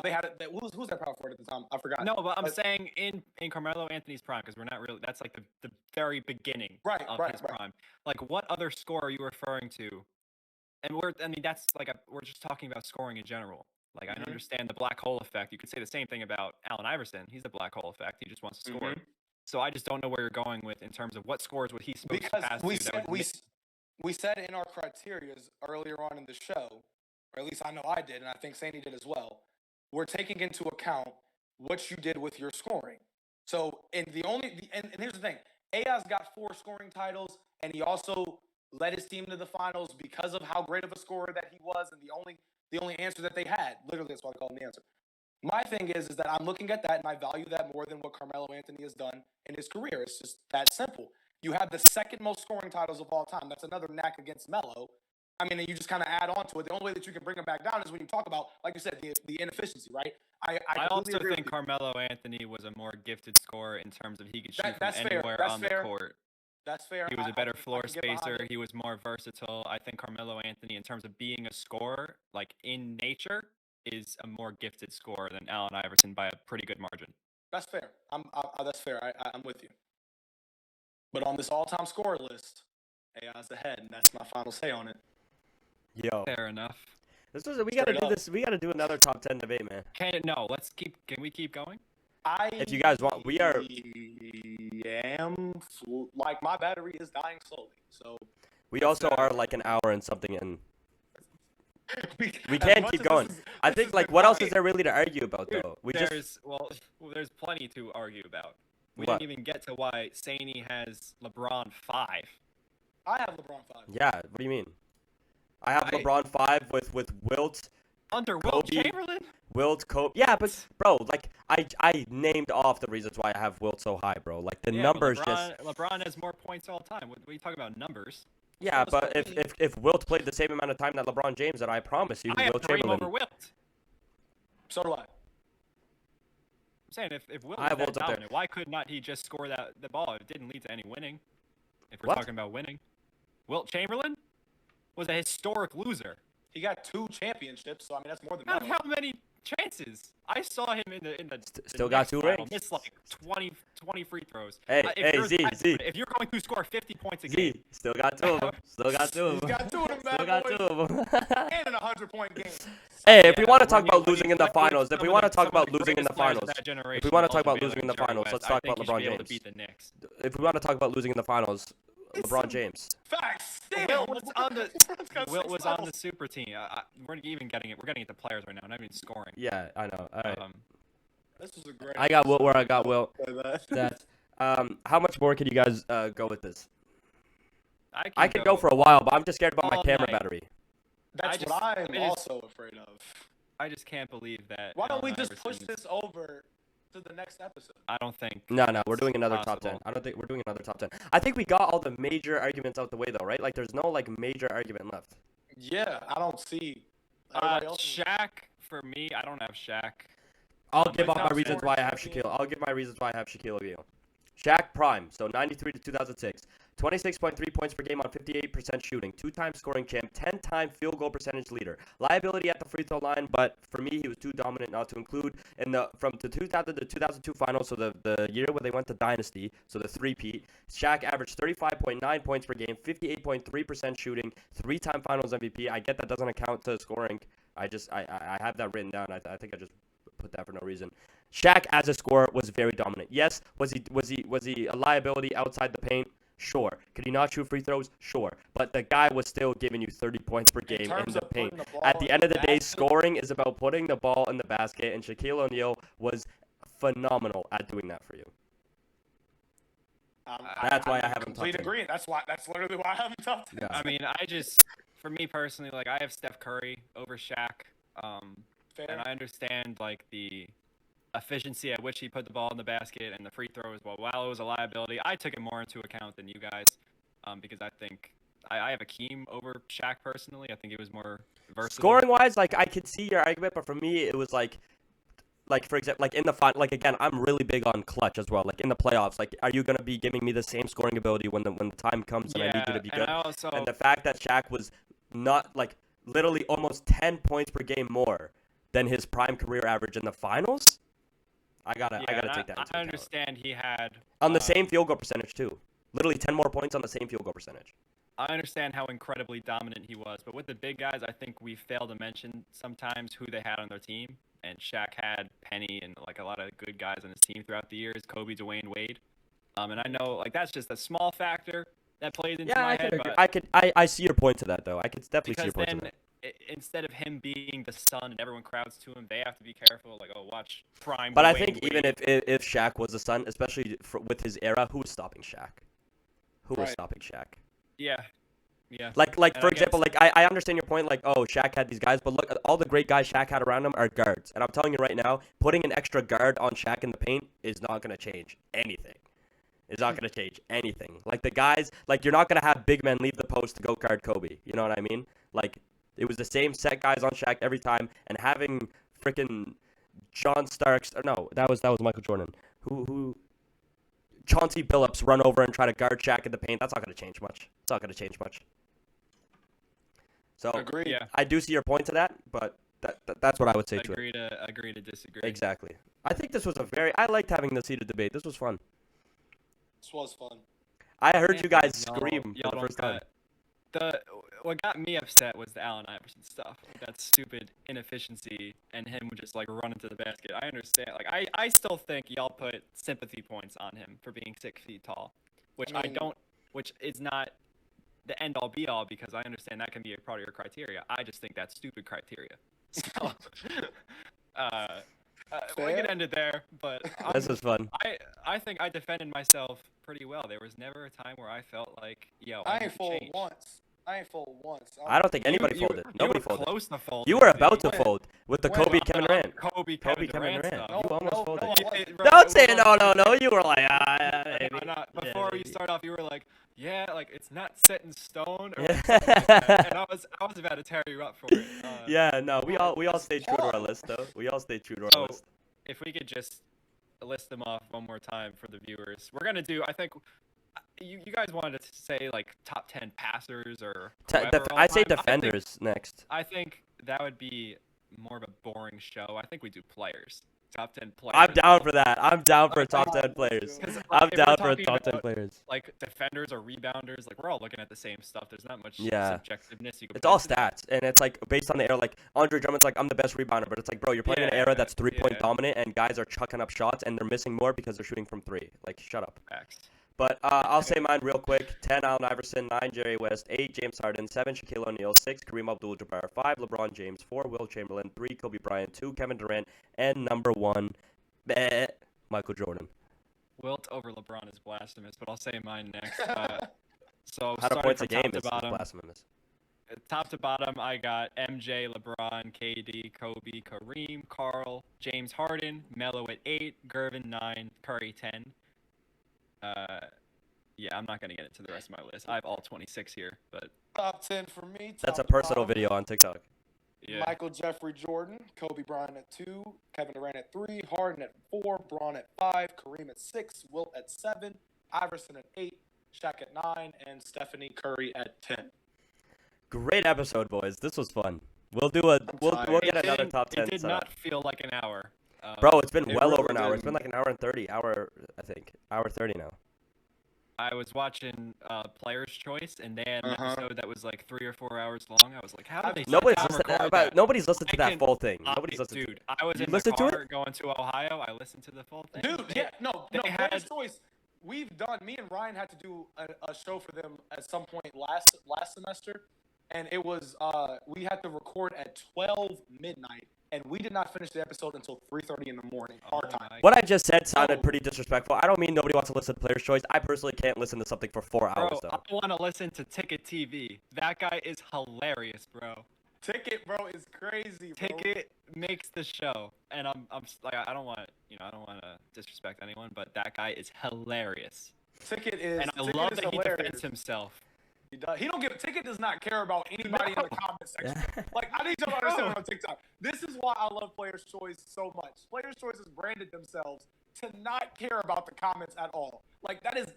They had who's their power forward at the time? I forgot. No, but I'm saying in Carmelo Anthony's prime, because we're not really. That's like the very beginning of his prime. Like, what other score are you referring to? And that's like we're just talking about scoring in general. Like, I understand the black hole effect. You could say the same thing about Allen Iverson. He's the black hole effect. He just wants to score. So I just don't know where you're going with in terms of what scores would he supposed to pass Because we said in our criterias earlier on in the show, or at least I know I did, and I think Sandy did as well. We're taking into account what you did with your scoring. So, and here's the thing: AI's got 4 scoring titles, and he also led his team to the finals because of how great of a scorer that he was, and the only answer that they had. Literally, that's why I call him the answer. My thing is that I'm looking at that, and I value that more than what Carmelo Anthony has done in his career. It's just that simple. You have the second most scoring titles of all time. That's another knack against Melo. I mean, and you just kind of add on to it. The only way that you can bring him back down is when you talk about, like you said, the inefficiency, right? I also think Carmelo Anthony was a more gifted scorer in terms of he could shoot from anywhere on the court. That's fair. He was a better floor spacer. He was more versatile. I think Carmelo Anthony, in terms of being a scorer, like in nature, is a more gifted scorer than Allen Iverson by a pretty good margin. That's fair. That's fair. I'm with you. But on this all-time scorer list, AI's ahead, and that's my final say on it. Yo. Fair enough. We gotta do this. We gotta do another top 10 debate, man. Can we keep going? If you guys want, we are. am. Like, my battery is dying slowly. So We also are like an hour and something in. We can't keep going. I think, like, what else is there really to argue about, though? There's plenty to argue about. We What? didn't even get to why Saney has LeBron 5. I have LeBron 5. Yeah, what do you mean? I have LeBron 5 with Wilt. Under Kobe. Wilt Chamberlain? Wilt, Kobe. Yeah, but, bro, like, I named off the reasons why I have Wilt so high, bro. Like, the numbers LeBron has more points all the time. What are you talking about, numbers? Yeah, but if Wilt played the same amount of time that LeBron James, then I promise you, I have Wilt Kareem Chamberlain. over Wilt. So do I. I'm saying if Wilt I have was Wilt that up there. dominant, why could not he just score the ball? It didn't lead to any winning. If we're What? talking about winning, Wilt Chamberlain was a historic loser. He got 2 championships, so I mean that's more than Not enough. how many chances? I saw him in the Still got 2 final, rings. missed like 20 free throws. Hey, If Z. you're going to score 50 points a game, Z, still got 2 of them. Still got 2 of He's them. got 2 of them, Still bad got boys. 2 of them. And in a 100-point game. Hey, if we Yeah, want to but talk when about you- losing in the when finals, if we some want to of talk the about losing in the greatest players of finals, that generation if we want to talk also about failed losing in in the Jerry finals, West, let's I talk think about he should LeBron be able to James. beat the Knicks. If we want to talk about losing in the finals, LeBron James. Facts. Wilt was on the super team. We're getting into players right now, not even scoring. Yeah, I know. All right. This was a great. I got Wilt where I got Wilt. That. How much more can you guys go with this? I I could go for a while, but I'm just scared about my all camera night. battery. That's what I'm also afraid of. I just can't believe that. Why don't we Allen just push Iverson's- this over to the next episode? I don't think. No, we're it's doing another top 10. possible. I don't think we're doing another top 10. I think we got all the major arguments out the way, though, right? Like, there's no, like, major argument left. Yeah, I don't see. Everybody else is- Shaq for me. I don't have Shaq. I'll But give off my top reasons scoring why I have champion. Shaquille. I'll give my reasons why I have Shaquille O'Neal. Shaq Prime, so 93 to 2006. 26.3 points per game on 58% shooting. 2-time scoring champ. 10-time field goal percentage leader. Liability at the free throw line, but for me, he was too dominant not to include. From the 2000 to 2002 finals, so the year where they went to Dynasty, so the three-peat, Shaq averaged 35.9 points per game, 58.3% shooting, 3-time finals MVP. I get that doesn't account to scoring. I have that written down. I think I just put that for no reason. Shaq as a scorer was very dominant. Yes, was he a liability outside the paint? Sure. Could he not shoot free throws? Sure. But the guy was still giving you 30 points per game in terms the of paint. putting the ball At the in end of the day, basket- scoring is about putting the ball in the basket, and Shaquille O'Neal was phenomenal at doing that for you. That's why I have him top complete 10. agreement. That's literally why I have him top 10. Yeah. I mean, for me personally, like I have Steph Curry over Shaq. Fair. And I understand like the efficiency at which he put the ball in the basket and the free throws. Well, while it was a liability, I took it more into account than you guys, because I think I have Akeem over Shaq personally. I think it was more versatile. Scoring wise, like I could see your argument, but for me, it was like for example, like in the final, like again, I'm really big on clutch as well. Like in the playoffs, like are you gonna be giving me the same scoring ability when the time comes and I need you to be good? And the fact that Shaq was not like literally almost 10 points per game more than his prime career average in the finals, I gotta take that into account. I understand he had On the same field goal percentage too. Literally 10 more points on the same field goal percentage. I understand how incredibly dominant he was, but with the big guys, I think we fail to mention sometimes who they had on their team. And Shaq had Penny and like a lot of good guys on his team throughout the years, Kobe, Dwayne Wade. And I know like that's just a small factor that plays into my head. I see your point to that though. I could definitely see your point to that. Instead of him being the sun and everyone crowds to him, they have to be careful. Like, oh, watch Prime. But I Dwayne think Wade. even if Shaq was the son, especially with his era, who was stopping Shaq? Who was stopping Shaq? Yeah. Like And for I example, guess- like I understand your point. Like, oh, Shaq had these guys, but look, all the great guys Shaq had around him are guards. And I'm telling you right now, putting an extra guard on Shaq in the paint is not gonna change anything. It's not gonna change anything. Like the guys, like you're not gonna have big men leave the post to go guard Kobe. You know what I mean? Like it was the same set guys on Shaq every time, and having freaking John Starks. Or no, that was Michael Jordan. Who Chauncey Billups run over and try to guard Shaq in the paint. That's not gonna change much. It's not gonna change much. So Agreed. Yeah. I do see your point to that, but that's what I would say to it. Agree to disagree. Exactly. I think this was I liked having this heated debate. This was fun. This was fun. I heard you guys Y'all- scream y'all for the don't first time. got- what got me upset was the Allen Iverson stuff. That stupid inefficiency and him just like running to the basket. I understand. Like I still think y'all put sympathy points on him for being 6 feet tall, which I don't. Which is not the end all be all because I understand that can be a part of your criteria. I just think that's stupid criteria. So, we can end it there. But This is fun. I think I defended myself pretty well. There was never a time where I felt like, yo, I need ain't to fold change. once. I don't think anybody folded. You Nobody were folded. close to fold. You were about to When? fold with the When? Kobe Kevin Durant. Kobe Kevin Durant Durant. stuff. You almost folded. Don't Don't say no. You were like, maybe. Before we maybe. start off, you were like, yeah, like it's not set in stone. Or Yeah. something like that. And I was about to tear you up for it. Yeah, no, we all stayed true to our list though. We all stayed true to our So, list. if we could just list them off one more time for the viewers, we're gonna do. I think you guys wanted to say like top 10 passers or. I'd say time. defenders next. I think that would be more of a boring show. I think we do players. Top 10 players. I'm down for that. I'm down for top 10 players. 'Cause, like, I'm if we're down for talking top 10 about, players. Like defenders or rebounders, like we're all looking at the same stuff. There's not much Yeah. subjectiveness. You can It's put all into stats, and it's like based on the era. Like Andre Drummond's like, I'm the best rebounder, but it's like, bro, you're playing in an era that's 3-point dominant, and guys are chucking up shots, and they're missing more because they're shooting from 3. Like, shut up. facts. But I'll say mine real quick. 10, Allen Iverson. 9, Jerry West. 8, James Harden. 7, Shaquille O'Neal. 6, Kareem Abdul-Jabbar. 5, LeBron James. 4, Will Chamberlain. 3, Kobe Bryant. 2, Kevin Durant. And number 1, Michael Jordan. Wilt over LeBron is blasphemous, but I'll say mine next. So 100 starting points from a game top to is bottom, blasphemous. top to bottom, I got MJ, LeBron, KD, Kobe, Kareem, Carl, James Harden, Melo at 8, Girvin 9, Curry 10. Yeah, I'm not gonna get into the rest of my list. I have all 26 here, but Top 10 for me. That's a top to personal bottom. video on TikTok. yeah. Michael Jeffrey Jordan, Kobe Bryant at 2, Kevin Durant at 3, Harden at 4, Braun at 5, Kareem at 6, Wilt at 7, Iverson at 8, Shaq at 9, and Stephanie Curry at 10. Great episode, boys. This was fun. We'll do a we'll get It another didn't- top 10 It did set not up. feel like an hour. Bro, it's been It well really over an hour. It's been didn't. like an hour and 30. I think. Hour 30 now. I was watching Player's Choice, and they had an Uh-huh. episode that was like 3 or 4 hours long. I was like, how did they? sit Nobody's down and listened. record that? Nobody's listened to I that can- full thing. Nobody's listened. Dude, I was You in the listened to car going to Ohio. I listened to the full thing. Dude, They- yeah, no, they Player's had- Choice. We've done. Me and Ryan had to do a show for them at some point last semester, and it was we had to record at 12 midnight, and we did not finish the episode until 3:30 in the morning our time. my What I just said sounded Oh. pretty disrespectful. I don't mean nobody wants to listen to Player's Choice. I personally can't listen to something for 4 hours Bro, though. I want to listen to Ticket TV. That guy is hilarious, bro. Ticket, bro, is crazy, bro. Ticket makes the show, and I'm like I don't want to disrespect anyone, but that guy is hilarious, Ticket is. and I Ticket love is that he hilarious. defends himself. He does. He don't give. Ticket does not care about anybody in the comment section. Like, I need y'all to understand on TikTok. This is why I love Player's Choice so much. Player's Choice has branded themselves to not care about the comments at all. Like, that is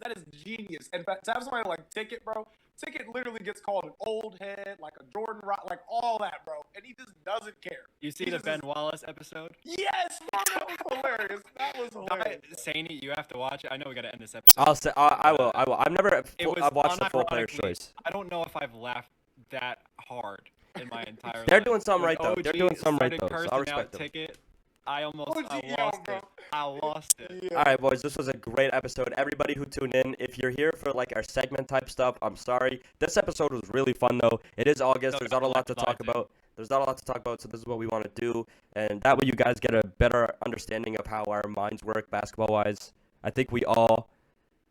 genius. And to have somebody like Ticket, bro, Ticket literally gets called an old head, like a Jordan Rock, like all that, bro. And he just doesn't care. You see He the just Ben is- Wallace episode? Yes, bro, that was hilarious. That was hilarious. Saney, you have to watch it. I know we gotta end this episode. I'll say I will. I've never I've watched the full Player's unironically- Choice. I don't know if I've laughed that hard in my entire life. They're doing something When right, though. They're OG doing something right, started though, so I'll cursing out respect them. Ticket, I OG, lost bro. it. I lost it. Yeah. All right, boys. This was a great episode. Everybody who tuned in, if you're here for like our segment type stuff, I'm sorry. This episode was really fun though. It is August. Still There's got not a a lot lot to to talk dive into. about. There's not a lot to talk about, so this is what we want to do, and that way you guys get a better understanding of how our minds work basketball-wise. I think we all,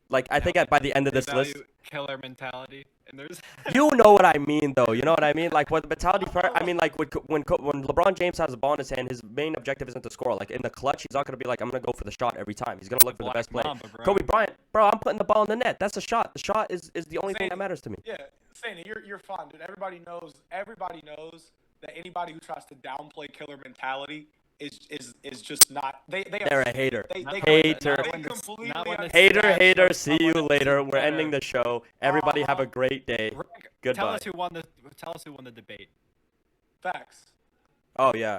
like, I think by the end of They this list, value killer mentality, and there's you know what I mean, though. You know what I mean? Like, what the mentality part, I mean, like, when LeBron James has the ball in his hand, his main objective isn't to score. Like, in the clutch, he's not going to be like, I'm going to go for the shot every time. He's going to look for the Black best play. Mamba, bro. Kobe Bryant, bro, I'm putting the ball in the net. That's a shot. The shot is the only thing that matters to me. Yeah, Sandy, you're fine, dude. Everybody knows that anybody who tries to downplay killer mentality is just not. They're a hater. They Hater. completely Not when it's- Hater, understand. hater. See you Someone later. else is We're ending the show. Everybody have a great day. Rick, Goodbye. Tell us who won the debate. Facts. Oh, yeah.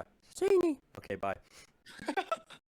Okay, bye.